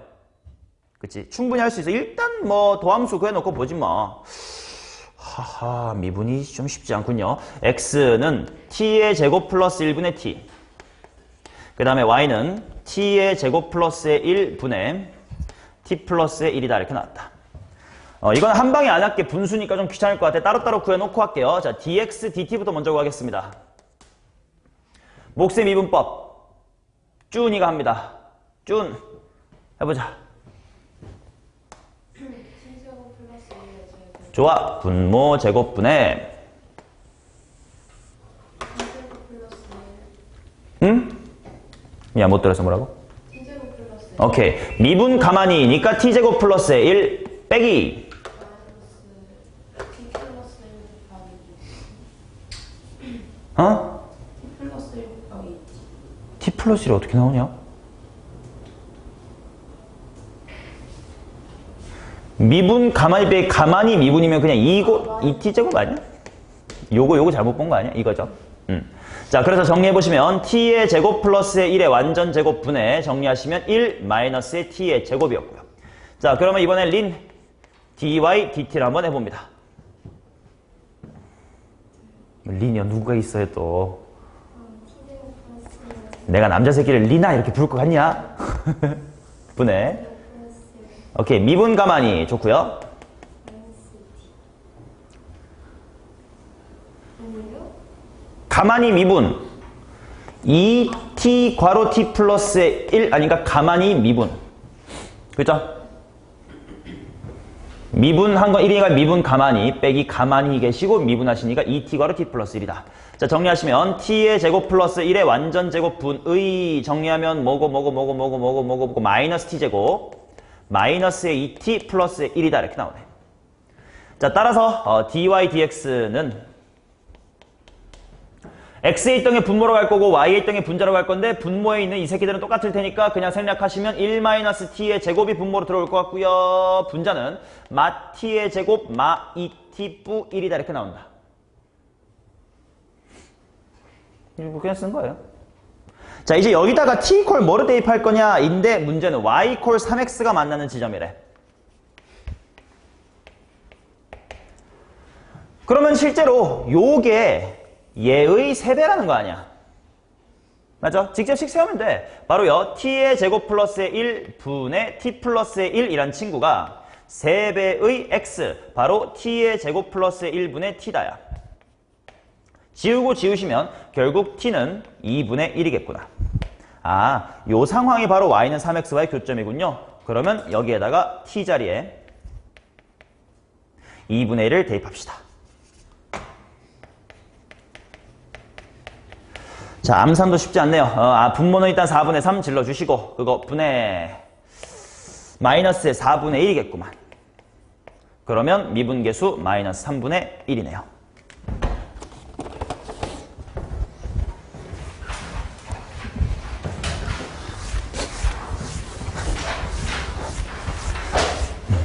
그치? 충분히 할 수 있어. 일단 뭐 도함수 구해놓고 보지 뭐. 하하, 미분이 좀 쉽지 않군요. x는 t의 제곱 플러스 1분의 t. 그 다음에 y는 t의 제곱 플러스의 1분의 t 플러스의 1이다 이렇게 나왔다. 이건 한 방에 안 할게. 분수니까 좀 귀찮을 것 같아. 따로따로 구해놓고 할게요. 자, dx, dt부터 먼저 구하겠습니다. 몫의 미분법. 쭈니가 합니다. 쭈 해보자. 좋아. 분모 제곱분의 응? 야, 못 들었어. 뭐라고? t제곱 플러스 오케이. 미분 가만히니까 t제곱 플러스의 1 빼기 t 플러스 1 곱하기 t 플러스 1 곱하기 t 플러스 1이 어떻게 나오냐? 미분 가만히 빼기 가만히 미분이면 그냥 2t제곱 아니야? 요거 잘못 본 거 아니야? 이거죠. 자, 그래서 정리해보시면 t의 제곱 플러스의 1의 완전 제곱 분의 정리하시면 1 마이너스의 t의 제곱이었고요. 자, 그러면 이번엔 린 dy dt를 한번 해봅니다. 린이요? 누가 있어요 또? 내가 남자 새끼를 리나 이렇게 부를 것 같냐? 분의 오케이. 미분 가만히 좋고요. 가만히 미분 2t 괄호 t 플러스의 1 아니까 가만히 미분. 그죠? 미분한 거 1이니까 미분 가만히 빼기 가만히 계시고 미분하시니까 2t 괄호 t 플러스 1이다. 자, 정리하시면 t의 제곱 플러스 1의 완전 제곱 분의 정리하면 뭐고 마이너스 t 제곱 마이너스의 2t 플러스 1이다 이렇게 나오네. 자, 따라서 dy dx는 x의 있던 게 분모로 갈 거고 y의 있던 게 분자로 갈 건데 분모에 있는 이 새끼들은 똑같을 테니까 그냥 생략하시면 1-t의 제곱이 분모로 들어올 것 같고요. 분자는 마 t의 제곱 마 2t 뿌 1이다 이렇게 나온다. 이거 그냥 쓴 거예요. 자, 이제 여기다가 t 콜 뭐를 대입할 거냐 인데 문제는 y 콜 3x가 만나는 지점이래. 그러면 실제로 요게 얘의 세배라는 거 아니야. 맞죠? 직접식 세우면 돼. 바로요. t의 제곱 플러스의 1분의 t 플러스의 1이란 친구가 3배의 x 바로 t의 제곱 플러스의 1분의 t다야. 지우고 지우시면 결국 t는 2분의 1이겠구나. 아, 요 상황이 바로 y는 3x와의 교점이군요. 그러면 여기에다가 t 자리에 2분의 1을 대입합시다. 자, 암산도 쉽지 않네요. 분모는 일단 4분의 3 질러주시고 그거 분의 마이너스의 4분의 1이겠구만. 그러면 미분계수 마이너스 3분의 1이네요.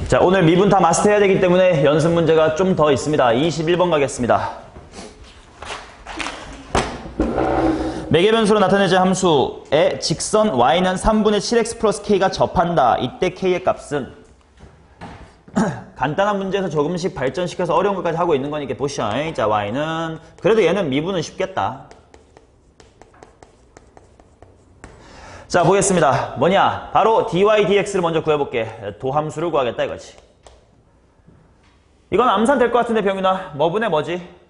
자, 오늘 미분 다 마스터해야 되기 때문에 연습 문제가 좀 더 있습니다. 21번 가겠습니다. 매개변수로 나타내진 함수의 직선 y는 3분의 7x 플러스 k가 접한다. 이때 k의 값은 간단한 문제에서 조금씩 발전시켜서 어려운 것까지 하고 있는 거니까 보시죠. 자, y는 그래도 얘는 미분은 쉽겠다. 자, 보겠습니다. 뭐냐? 바로 dy dx를 먼저 구해볼게. 도함수를 구하겠다 이거지. 이건 암산 될 것 같은데 병윤아. 뭐 분의 뭐지?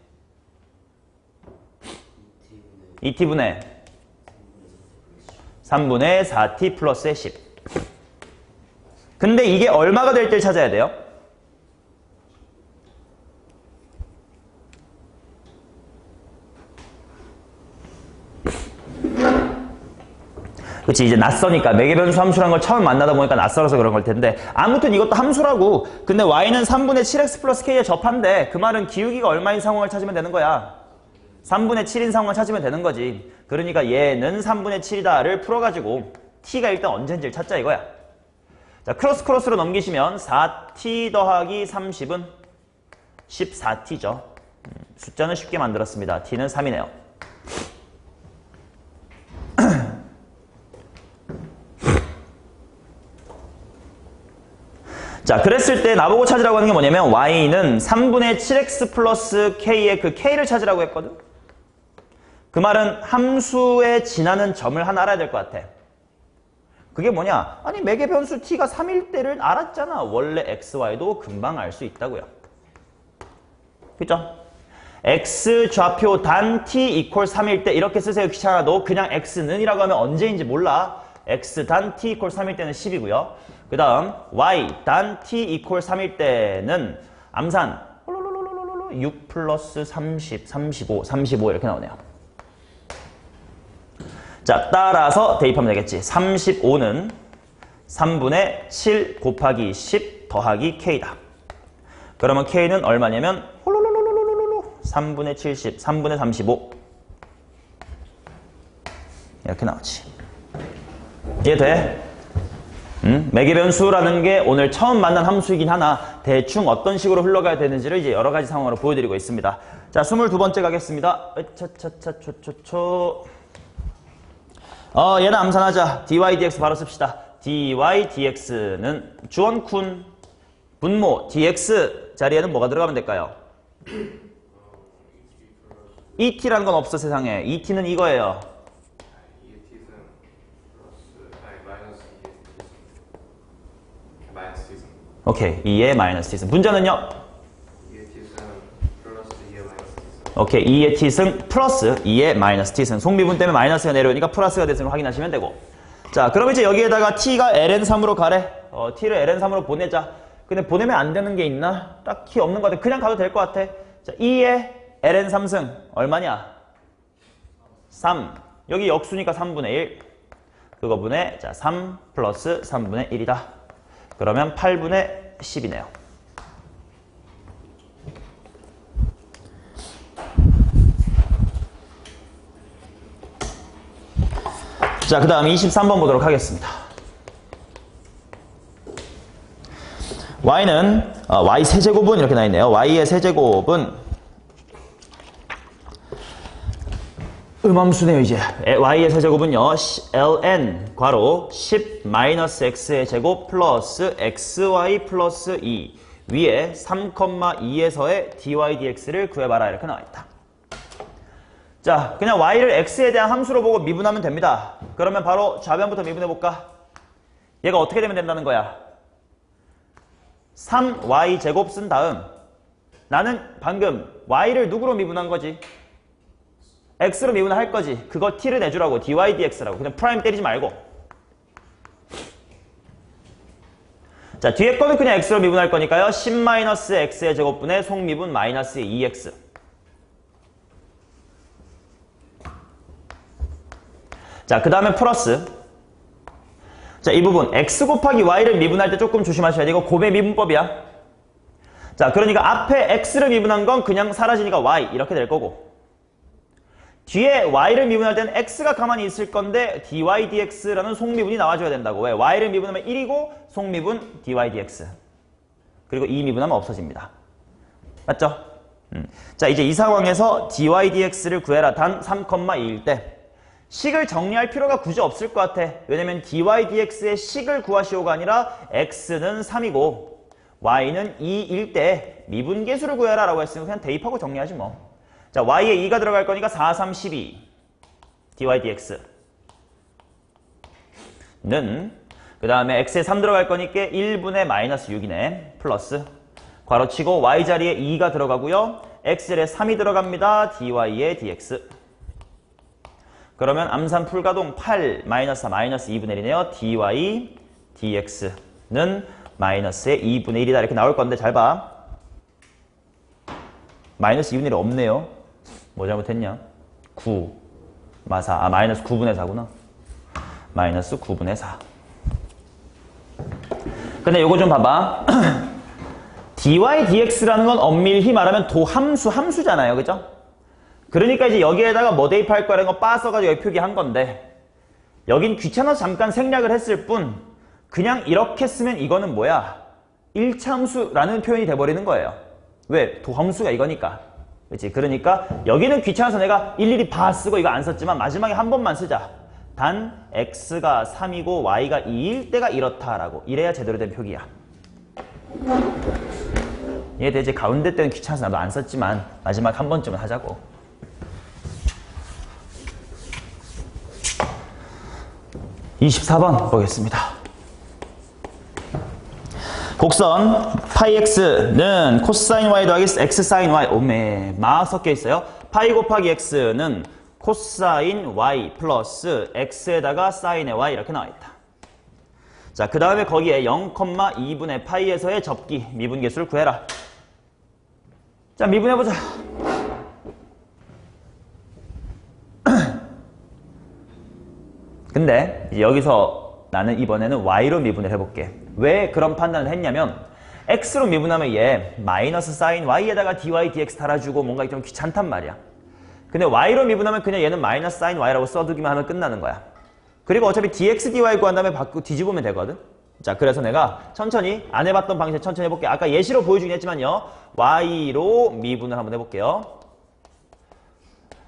2t분의 3분의 4t 플러스의 10. 근데 이게 얼마가 될 때를 찾아야 돼요? 그치, 이제 낯서니까 매개변수 함수란 걸 처음 만나다 보니까 낯설어서 그런 걸 텐데 아무튼 이것도 함수라고. 근데 y는 3분의 7x 플러스 k에 접한데 그 말은 기울기가 얼마인 상황을 찾으면 되는 거야. 3분의 7인 상황을 찾으면 되는 거지. 그러니까 얘는 3분의 7이다를 풀어가지고 t가 일단 언제인지를 찾자 이거야. 자, 크로스로 넘기시면 4t 더하기 30은 14t죠. 숫자는 쉽게 만들었습니다. t는 3이네요. 자, 그랬을 때 나보고 찾으라고 하는 게 뭐냐면 y는 3분의 7x 플러스 k의 그 k를 찾으라고 했거든. 그 말은 함수에 지나는 점을 하나 알아야 될 것 같아. 그게 뭐냐? 아니, 매개변수 t가 3일 때를 알았잖아. 원래 x, y도 금방 알 수 있다고요. 그죠? x 좌표 단 t 이퀄 3일 때 이렇게 쓰세요. 귀찮아도 그냥 x는 이라고 하면 언제인지 몰라. x 단 t 이퀄 3일 때는 10이고요. 그 다음 y 단 t 이퀄 3일 때는 암산 6 플러스 30, 35 이렇게 나오네요. 자, 따라서 대입하면 되겠지. 35는 3분의 7 곱하기 10 더하기 k다. 그러면 k는 얼마냐면 3분의 70, 3분의 35 이렇게 나오지. 이해돼? 매개변수라는 게 오늘 처음 만난 함수이긴 하나 대충 어떤 식으로 흘러가야 되는지를 이제 여러 가지 상황으로 보여드리고 있습니다. 자, 22번째 가겠습니다. 얘는 암산하자. dy dx 바로 씁시다. dy dx는 주원쿤 분모 dx 자리에는 뭐가 들어가면 될까요? et라는 건 없어 세상에. et는 이거예요. 오케이, 2의 마이너스 t승. 분자는요? 2의 t승 플러스 2의 마이너스 t승. 오케이, 2의 t승 플러스 2의 마이너스 t승. 속미분 때문에 마이너스가 내려오니까 플러스가 됐으면 확인하시면 되고. 자, 그럼 이제 여기에다가 t가 ln3으로 가래. t를 ln3으로 보내자. 근데 보내면 안 되는 게 있나? 딱히 없는 것 같아. 그냥 가도 될 것 같아. 자, 2의 ln 3승 얼마냐? 3. 여기 역수니까 3분의 1. 그거분의 자, 3 플러스 3분의 1이다. 그러면 8분의 10이네요. 자, 그 다음 23번 보도록 하겠습니다. y는 y 세제곱은 이렇게 나있네요. y의 세제곱은 음함수네요. 이제 y의 세제곱은요. ln 괄호 10-x의 제곱 플러스 xy 플러스 2 위에 3,2에서의 dy dx를 구해봐라 이렇게 나와있다. 자, 그냥 y를 x에 대한 함수로 보고 미분하면 됩니다. 그러면 바로 좌변부터 미분해볼까? 얘가 어떻게 되면 된다는 거야? 3y 제곱 쓴 다음 나는 방금 y를 누구로 미분한 거지? x로 미분할 거지. 그거 t를 내주라고. dy dx라고. 그냥 프라임 때리지 말고. 자, 뒤에 거는 그냥 x로 미분할 거니까요. 10-x의 제곱분의 속미분 마이너스 2x. 자, 그 다음에 플러스. 자, 이 부분 x 곱하기 y를 미분할 때 조금 조심하셔야 돼. 이거 곱의 미분법이야. 자, 그러니까 앞에 x를 미분한 건 그냥 사라지니까 y 이렇게 될 거고, 뒤에 y를 미분할 때는 x가 가만히 있을 건데 dy dx라는 속미분이 나와줘야 된다고. 왜? y를 미분하면 1이고 속미분 dy dx. 그리고 2 미분하면 없어집니다. 맞죠? 자, 이제 이 상황에서 dy dx를 구해라. 단 3,2일 때 식을 정리할 필요가 굳이 없을 것 같아. 왜냐면 dy dx의 식을 구하시오가 아니라 x는 3이고 y는 2일 때 미분계수를 구해라 라고 했으면 그냥 대입하고 정리하지 뭐. 자, y에 2가 들어갈 거니까 4, 3, 12 dy dx 는 그 다음에 x에 3 들어갈 거니까 1분의 마이너스 6이네. 플러스 괄호치고 y 자리에 2가 들어가고요. x에 3이 들어갑니다. dy의 dx. 그러면 암산 풀가동 8 마이너스 4 마이너스 2분의 1이네요. dy dx는 마이너스의 2분의 1이다. 이렇게 나올 건데 잘 봐. 마이너스 2분의 1이 없네요. 뭐 잘못했냐? 9 마사 마이너스 9분의 4구나. 마이너스 9분의 4. 근데 요거 좀 봐봐. dy dx라는 건 엄밀히 말하면 함수잖아요. 그죠? 그러니까 이제 여기에다가 뭐 대입할 거라는 거 빠서가지고 여기 표기한 건데, 여긴 귀찮아서 잠깐 생략을 했을 뿐 그냥 이렇게 쓰면 이거는 뭐야? 1차 함수라는 표현이 돼버리는 거예요. 왜? 도함수가 이거니까. 그렇지? 그러니까 여기는 귀찮아서 내가 일일이 봐 쓰고 이거 안 썼지만 마지막에 한 번만 쓰자. 단 x가 3이고 y가 2일 때가 이렇다라고. 이래야 제대로 된 표기야. 이해되지? 가운데 때는 귀찮아서 나도 안 썼지만 마지막 한 번쯤은 하자고. (24번) 보겠습니다. 곡선 파이 x는 코사인 y 더하기 x 사인 y. 오메 마 섞여 있어요. 파이 곱하기 x는 코사인 y 플러스 x에다가 사인의 y 이렇게 나와 있다. 자, 그 다음에 거기에 0,2분의 파이에서의 접기 미분계수를 구해라. 자, 미분해보자. 근데 이제 여기서 나는 이번에는 y로 미분을 해볼게. 왜 그런 판단을 했냐면 x로 미분하면 얘 마이너스 사인 y에다가 dy dx 달아주고 뭔가 좀 귀찮단 말이야. 근데 y로 미분하면 그냥 얘는 마이너스 사인 y라고 써두기만 하면 끝나는 거야. 그리고 어차피 dx dy 구한 다음에 바꾸고 뒤집으면 되거든. 자, 그래서 내가 천천히 안 해봤던 방식 천천히 해볼게. 아까 예시로 보여주긴 했지만요. y로 미분을 한번 해볼게요.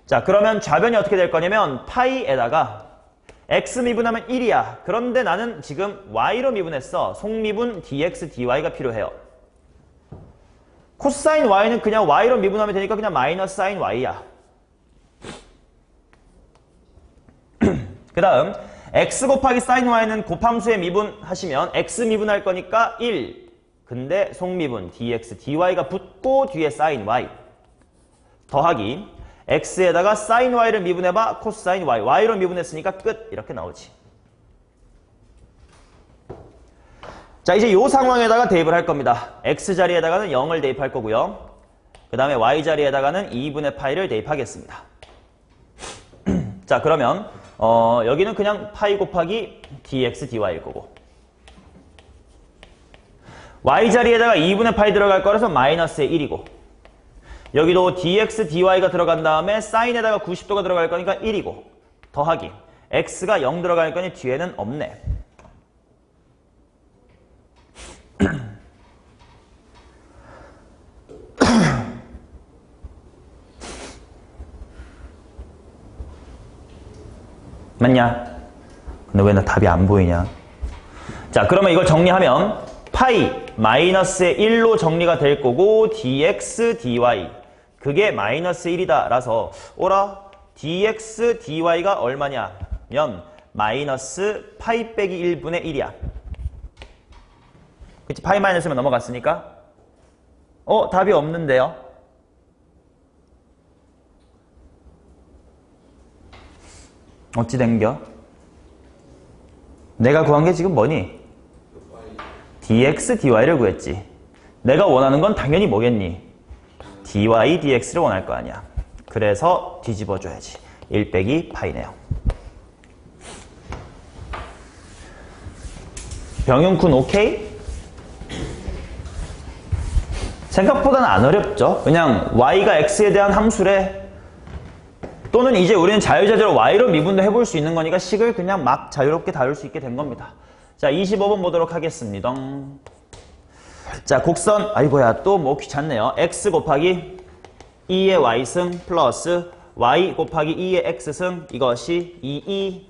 자, 그러면 좌변이 어떻게 될 거냐면 파이에다가 x 미분하면 1이야. 그런데 나는 지금 y로 미분했어. 속미분 dx dy가 필요해요. 코사인 y는 그냥 y로 미분하면 되니까 그냥 마이너스 사인 y야. 그 다음 x 곱하기 사인 y는 곱함수에 미분하시면 x 미분할 거니까 1. 근데 속미분 dx dy가 붙고 뒤에 사인 y 더하기 x에다가 사인 y를 미분해봐. 코사인 y. y로 미분했으니까 끝. 이렇게 나오지. 자, 이제 이 상황에다가 대입을 할 겁니다. x 자리에다가는 0을 대입할 거고요. 그 다음에 y 자리에다가는 2분의 파이를 대입하겠습니다. 자, 그러면 여기는 그냥 파이 곱하기 dx dy일 거고, y 자리에다가 2분의 파이 들어갈 거라서 마이너스의 1이고, 여기도 dx dy가 들어간 다음에 사인에다가 90도가 들어갈 거니까 1이고, 더하기 x가 0 들어갈 거니 뒤에는 없네. 맞냐? 근데 왜 나 답이 안 보이냐? 자, 그러면 이걸 정리하면 파이 마이너스의 1로 정리가 될 거고, dx dy 그게 마이너스 1이다 라서 오라 dx dy가 얼마냐면 마이너스 파이 빼기 1분의 1이야. 그치? 파이 마이너스면 넘어갔으니까 답이 없는데요? 어찌 된겨? 내가 구한 게 지금 뭐니? dx dy를 구했지. 내가 원하는 건 당연히 뭐겠니? dy dx를 원할 거 아니야. 그래서 뒤집어줘야지. 1 빼기 파이네요. 병용쿤 오케이? 생각보다는 안 어렵죠? 그냥 y가 x에 대한 함수래. 또는 이제 우리는 자유자재로 y로 미분도 해볼 수 있는 거니까 식을 그냥 막 자유롭게 다룰 수 있게 된 겁니다. 자, 25번 보도록 하겠습니다. 자, 곡선, 아이고야, 또 뭐 귀찮네요. x 곱하기 2의 y승 플러스 y 곱하기 2의 x승, 이것이 2e.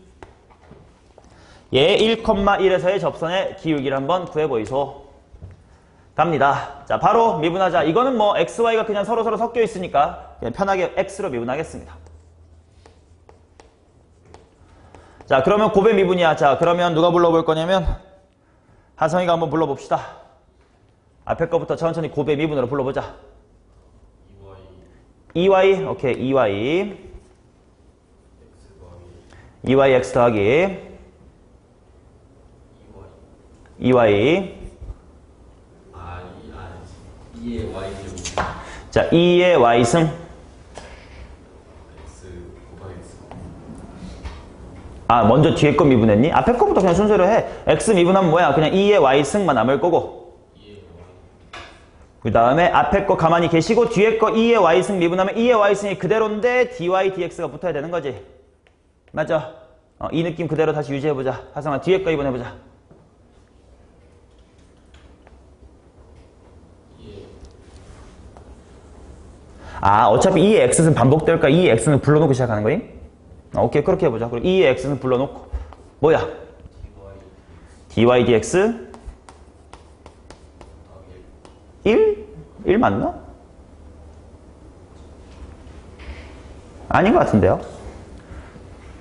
얘 1,1에서의 접선의 기울기를 한번 구해보이소. 갑니다. 자, 바로 미분하자. 이거는 뭐 x, y가 그냥 서로 섞여 있으니까 그냥 편하게 x로 미분하겠습니다. 자, 그러면 곱의 미분이야. 자, 그러면 누가 불러볼 거냐면 하성이가 한번 불러봅시다. 앞에 거부터 천천히 곱의 미분으로 불러보자. 2y, 오케이, 2y 2yx 더하기 2y 2의 y 자, 2의 y승 x 곱하기 x. 먼저 뒤에 거 미분했니? 앞에 거부터 그냥 순서로 해. x 미분하면 뭐야? 그냥 2의 y승만 남을 거고, 그 다음에 앞에 거 가만히 계시고 뒤에 거 2의 y승 미분하면 2의 y승이 그대로인데 dy dx가 붙어야 되는 거지. 맞죠? 이 느낌 그대로 다시 유지해보자. 하성아, 뒤에 거 이번해보자. 어차피 2의 x는 반복될까? 2의 x는 불러놓고 시작하는 거임? 오케이, 그렇게 해보자. 그리고 2의 x는 불러놓고 뭐야? dy dx 1? 1 맞나? 아닌 것 같은데요?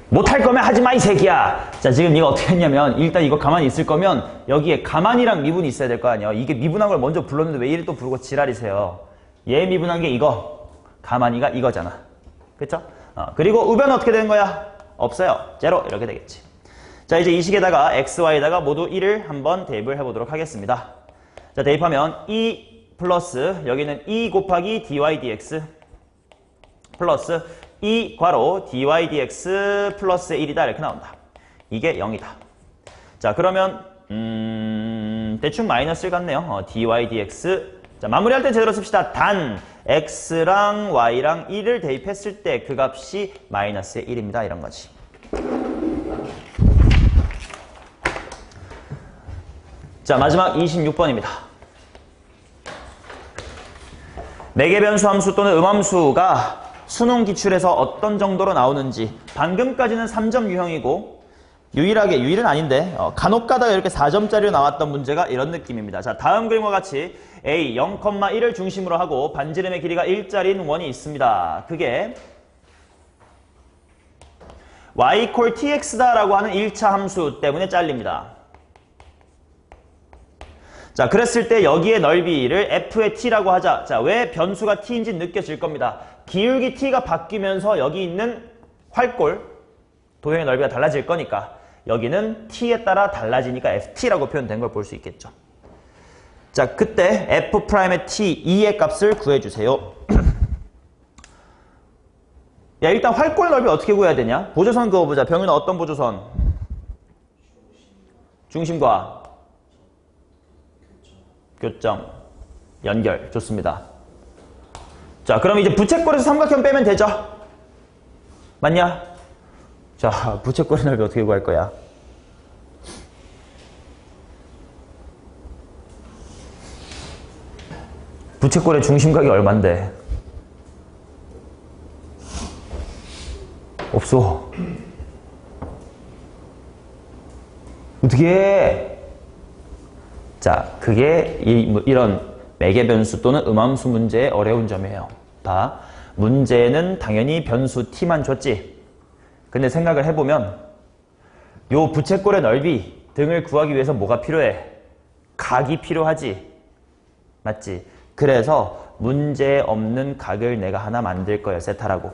못할 거면 하지 마, 이 새끼야! 자, 지금 네가 어떻게 했냐면 일단 이거 가만히 있을 거면 여기에 가만히랑 미분이 있어야 될 거 아니야. 이게 미분한 걸 먼저 불렀는데 왜 이를 또 부르고 지랄이세요. 얘 미분한 게 이거, 가만히가 이거잖아. 그쵸? 그리고 우변은 어떻게 되는 거야? 없어요. 제로 이렇게 되겠지. 자, 이제 이 식에다가 x, y에다가 모두 1을 한번 대입을 해보도록 하겠습니다. 자, 대입하면 2 플러스 여기는 2 곱하기 dy dx 플러스 2 괄호 dy dx 플러스 1이다 이렇게 나온다. 이게 0이다. 자, 그러면 대충 마이너스 1 같네요. dy dx. 자, 마무리할 때 제대로 씁시다. 단 x랑 y랑 1을 대입했을 때 그 값이 마이너스 1입니다. 이런 거지. 자, 마지막 26번입니다. 매개 변수 함수 또는 음함수가 수능 기출에서 어떤 정도로 나오는지. 방금까지는 3점 유형이고 유일은 아닌데 간혹 가다가 이렇게 4점짜리로 나왔던 문제가 이런 느낌입니다. 자, 다음 그림과 같이 A 0,1을 중심으로 하고 반지름의 길이가 1짜리인 원이 있습니다. 그게 y tx다라고 하는 1차 함수 때문에 잘립니다. 자, 그랬을 때 여기의 넓이를 f의 t라고 하자. 자, 왜 변수가 t인지 느껴질 겁니다. 기울기 t가 바뀌면서 여기 있는 활골, 도형의 넓이가 달라질 거니까 여기는 t에 따라 달라지니까 ft라고 표현된 걸 볼 수 있겠죠. 자, 그때 f'의 t, 2의 값을 구해주세요. 야, 일단 활골 넓이 어떻게 구해야 되냐? 보조선 그어보자. 병윤아, 어떤 보조선? 중심과 교점, 연결. 좋습니다. 자, 그럼 이제 부채꼴에서 삼각형 빼면 되죠? 맞냐? 자, 부채꼴의 넓이 어떻게 구할 거야? 부채꼴의 중심각이 얼만데? 없어. 어떻게 해? 자, 그게 이런 매개 변수 또는 음함수 문제의 어려운 점이에요. 봐. 문제는 당연히 변수 t만 줬지. 근데 생각을 해보면 요 부채꼴의 넓이 등을 구하기 위해서 뭐가 필요해? 각이 필요하지. 맞지? 그래서 문제 없는 각을 내가 하나 만들 거예요. 세타라고.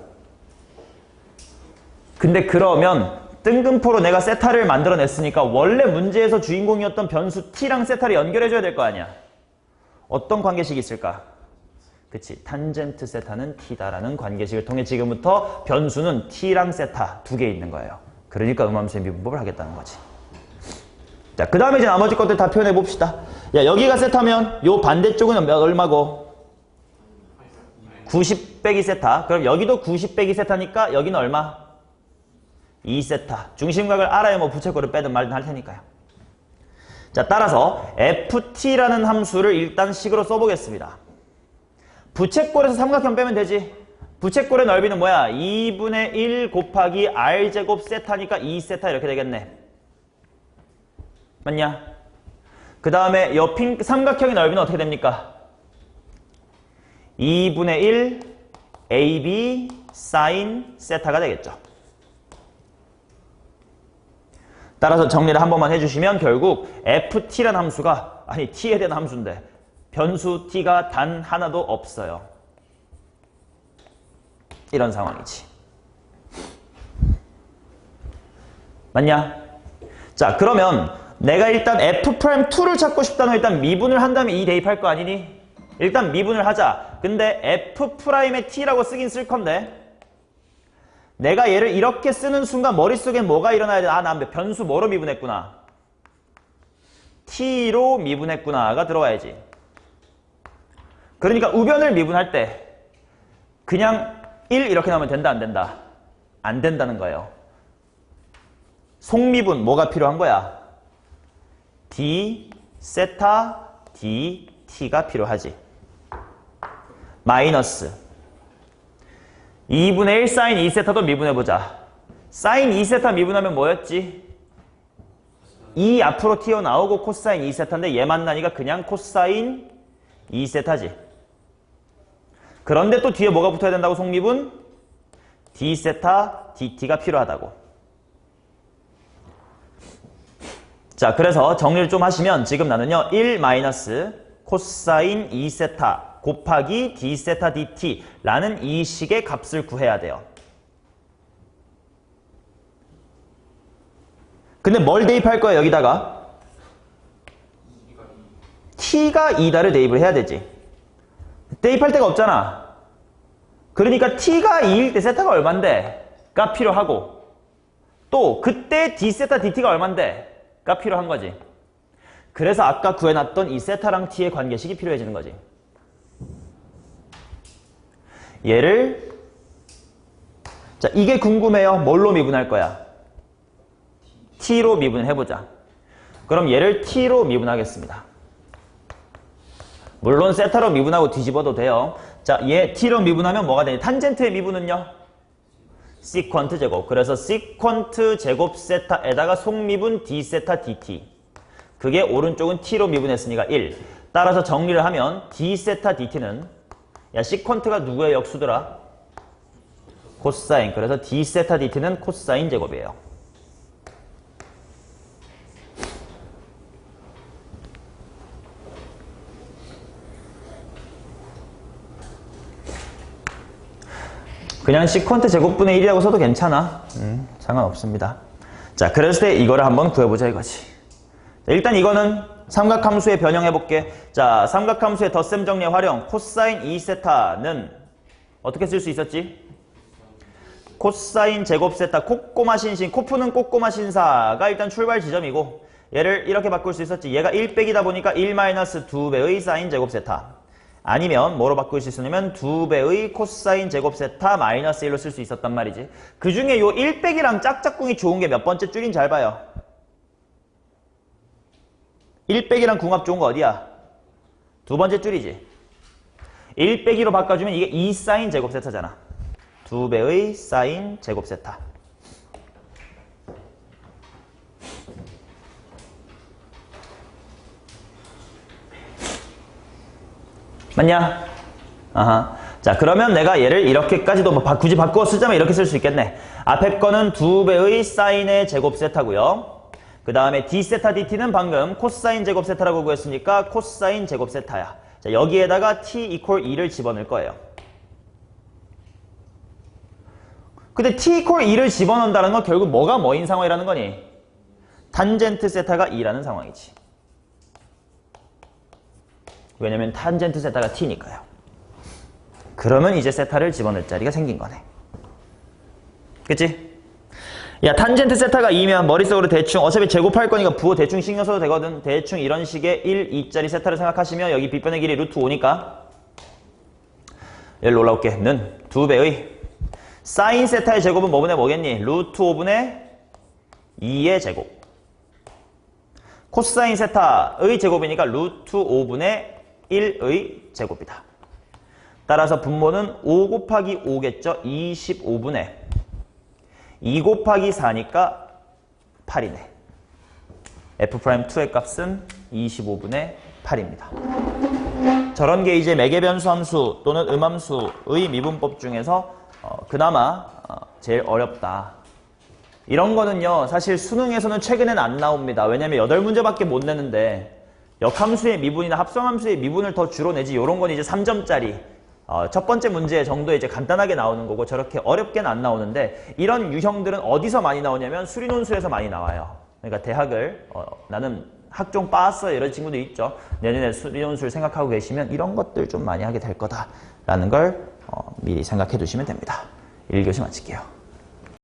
근데 그러면 뜬금포로 내가 세타를 만들어냈으니까 원래 문제에서 주인공이었던 변수 t랑 세타를 연결해줘야 될 거 아니야. 어떤 관계식이 있을까? 그치. 탄젠트 세타는 t다라는 관계식을 통해 지금부터 변수는 t랑 세타 두 개 있는 거예요. 그러니까 음함수의 미분법을 하겠다는 거지. 자, 그 다음에 이제 나머지 것들 다 표현해 봅시다. 야, 여기가 세타면 요 반대쪽은 얼마고? 90 빼기 세타. 그럼 여기도 90 빼기 세타니까 여기는 얼마? 2세타. 중심각을 알아야 뭐 부채꼴을 빼든 말든 할 테니까요. 자, 따라서 ft라는 함수를 일단 식으로 써보겠습니다. 부채꼴에서 삼각형 빼면 되지. 부채꼴의 넓이는 뭐야? 2분의 1 곱하기 r제곱 세타니까 2세타 이렇게 되겠네. 맞냐? 그 다음에 요 삼각형의 넓이는 어떻게 됩니까? 2분의 1 ab sin 세타가 되겠죠. 따라서 정리를 한 번만 해주시면 결국 ft라는 함수가 t에 대한 함수인데 변수 t가 단 하나도 없어요. 이런 상황이지. 맞냐? 자, 그러면 내가 일단 f'2를 찾고 싶다는 일단 미분을 한 다음에 2 대입할 거 아니니? 일단 미분을 하자. 근데 f'의 t라고 쓰긴 쓸 건데 내가 얘를 이렇게 쓰는 순간 머릿속에 뭐가 일어나야 돼? 아, 나 변수 뭐로 미분했구나. t로 미분했구나가 들어와야지. 그러니까 우변을 미분할 때 그냥 1 이렇게 나오면 된다, 안 된다? 안 된다는 거예요. 속미분 뭐가 필요한 거야? d 세타 dt가 필요하지. 마이너스 2분의 1 사인 2세타도 미분해보자. 사인 2세타 미분하면 뭐였지? 2 앞으로 튀어나오고 코사인 2세타인데 얘 만나니까 그냥 코사인 2세타지. 그런데 또 뒤에 뭐가 붙어야 된다고 속미분? d세타 dt가 필요하다고. 자, 그래서 정리를 좀 하시면 지금 나는요 1 마이너스 코사인 2세타 곱하기 d세타 dt라는 이 식의 값을 구해야 돼요. 근데 뭘 대입할 거야 여기다가? t가 2다를 대입을 해야 되지. 대입할 데가 없잖아. 그러니까 t가 2일 때 세타가 얼만데? 가 필요하고 또 그때 d세타 dt가 얼만데? 가 필요한 거지. 그래서 아까 구해놨던 이 세타랑 t의 관계식이 필요해지는 거지. 얘를 자, 이게 궁금해요. 뭘로 미분할 거야? t로 미분해보자. 그럼 얘를 t로 미분하겠습니다. 물론 세타로 미분하고 뒤집어도 돼요. 자, 얘 t로 미분하면 뭐가 되냐? 탄젠트의 미분은요? 시퀀트 제곱. 그래서 시퀀트 제곱 세타에다가 속미분 d세타 dt. 그게 오른쪽은 t로 미분했으니까 1. 따라서 정리를 하면 d세타 dt는 야, 시퀀트가 누구의 역수더라? 코사인. 그래서 d세타 dt는 코사인 제곱이에요. 그냥 시퀀트 제곱분의 1이라고 써도 괜찮아. 상관없습니다. 자, 그랬을 때 이거를 한번 구해보자 이거지. 일단 이거는 삼각함수에 변형해볼게. 자, 삼각함수의 덧셈 정리 활용. 코사인 2세타는 어떻게 쓸 수 있었지? 코사인 제곱 세타, 콧꼬마 신신, 코 푸는 꼬꼬마 신사가 일단 출발 지점이고, 얘를 이렇게 바꿀 수 있었지. 얘가 1 빼기다 보니까 1 마이너스 2배의 사인 제곱 세타. 아니면 뭐로 바꿀 수 있었냐면 2배의 코사인 제곱 세타 마이너스 1로 쓸 수 있었단 말이지. 그 중에 요 1 빼기랑 짝짝꿍이 좋은 게 몇 번째 줄인 잘 봐요. 1 빼기랑 궁합 좋은 거 어디야? 두 번째 줄이지. 1 빼기로 바꿔주면 이게 2 사인 제곱 세타잖아. 2배의 사인 제곱 세타. 맞냐? 아하. 자, 그러면 내가 얘를 이렇게까지도 뭐 굳이 바꾸어 쓰자면 이렇게 쓸 수 있겠네. 앞에 거는 2배의 사인의 제곱 세타고요. 그 다음에 d세타 dt는 방금 코사인 제곱 세타라고 구했으니까 코사인 제곱 세타야. 자, 여기에다가 t 이퀄 2를 집어넣을 거예요. 근데 t 이퀄 2를 집어넣는다는 건 결국 뭐가 뭐인 상황이라는 거니? 탄젠트 세타가 2라는 상황이지. 왜냐면 탄젠트 세타가 t니까요. 그러면 이제 세타를 집어넣을 자리가 생긴 거네. 그치? 야, 탄젠트 세타가 2면 머릿속으로 대충 어차피 제곱할 거니까 부호 대충 신경 써도 되거든. 대충 이런 식의 1, 2짜리 세타를 생각하시면 여기 빗변의 길이 루트 5니까 여기로 올라올게. 는 2배의 사인 세타의 제곱은 뭐분의 뭐겠니? 루트 5분의 2의 제곱. 코사인 세타의 제곱이니까 루트 5분의 1의 제곱이다. 따라서 분모는 5 곱하기 5겠죠? 25분의 2 곱하기 4니까 8이네. F'2의 값은 25분의 8입니다. 저런 게 이제 매개변수 함수 또는 음함수의 미분법 중에서 그나마 제일 어렵다. 이런 거는요, 사실 수능에서는 최근엔 안 나옵니다. 왜냐면 8문제밖에 못 내는데 역함수의 미분이나 합성함수의 미분을 더 주로 내지, 요런 건 이제 3점짜리 첫 번째 문제 정도에 이제 간단하게 나오는 거고 저렇게 어렵게는 안 나오는데, 이런 유형들은 어디서 많이 나오냐면 수리논술에서 많이 나와요. 그러니까 대학을 나는 학종 빠았어요 이런 친구도 있죠. 내년에 수리논술 생각하고 계시면 이런 것들 좀 많이 하게 될 거다라는 걸 미리 생각해 두시면 됩니다. 1교시 마칠게요.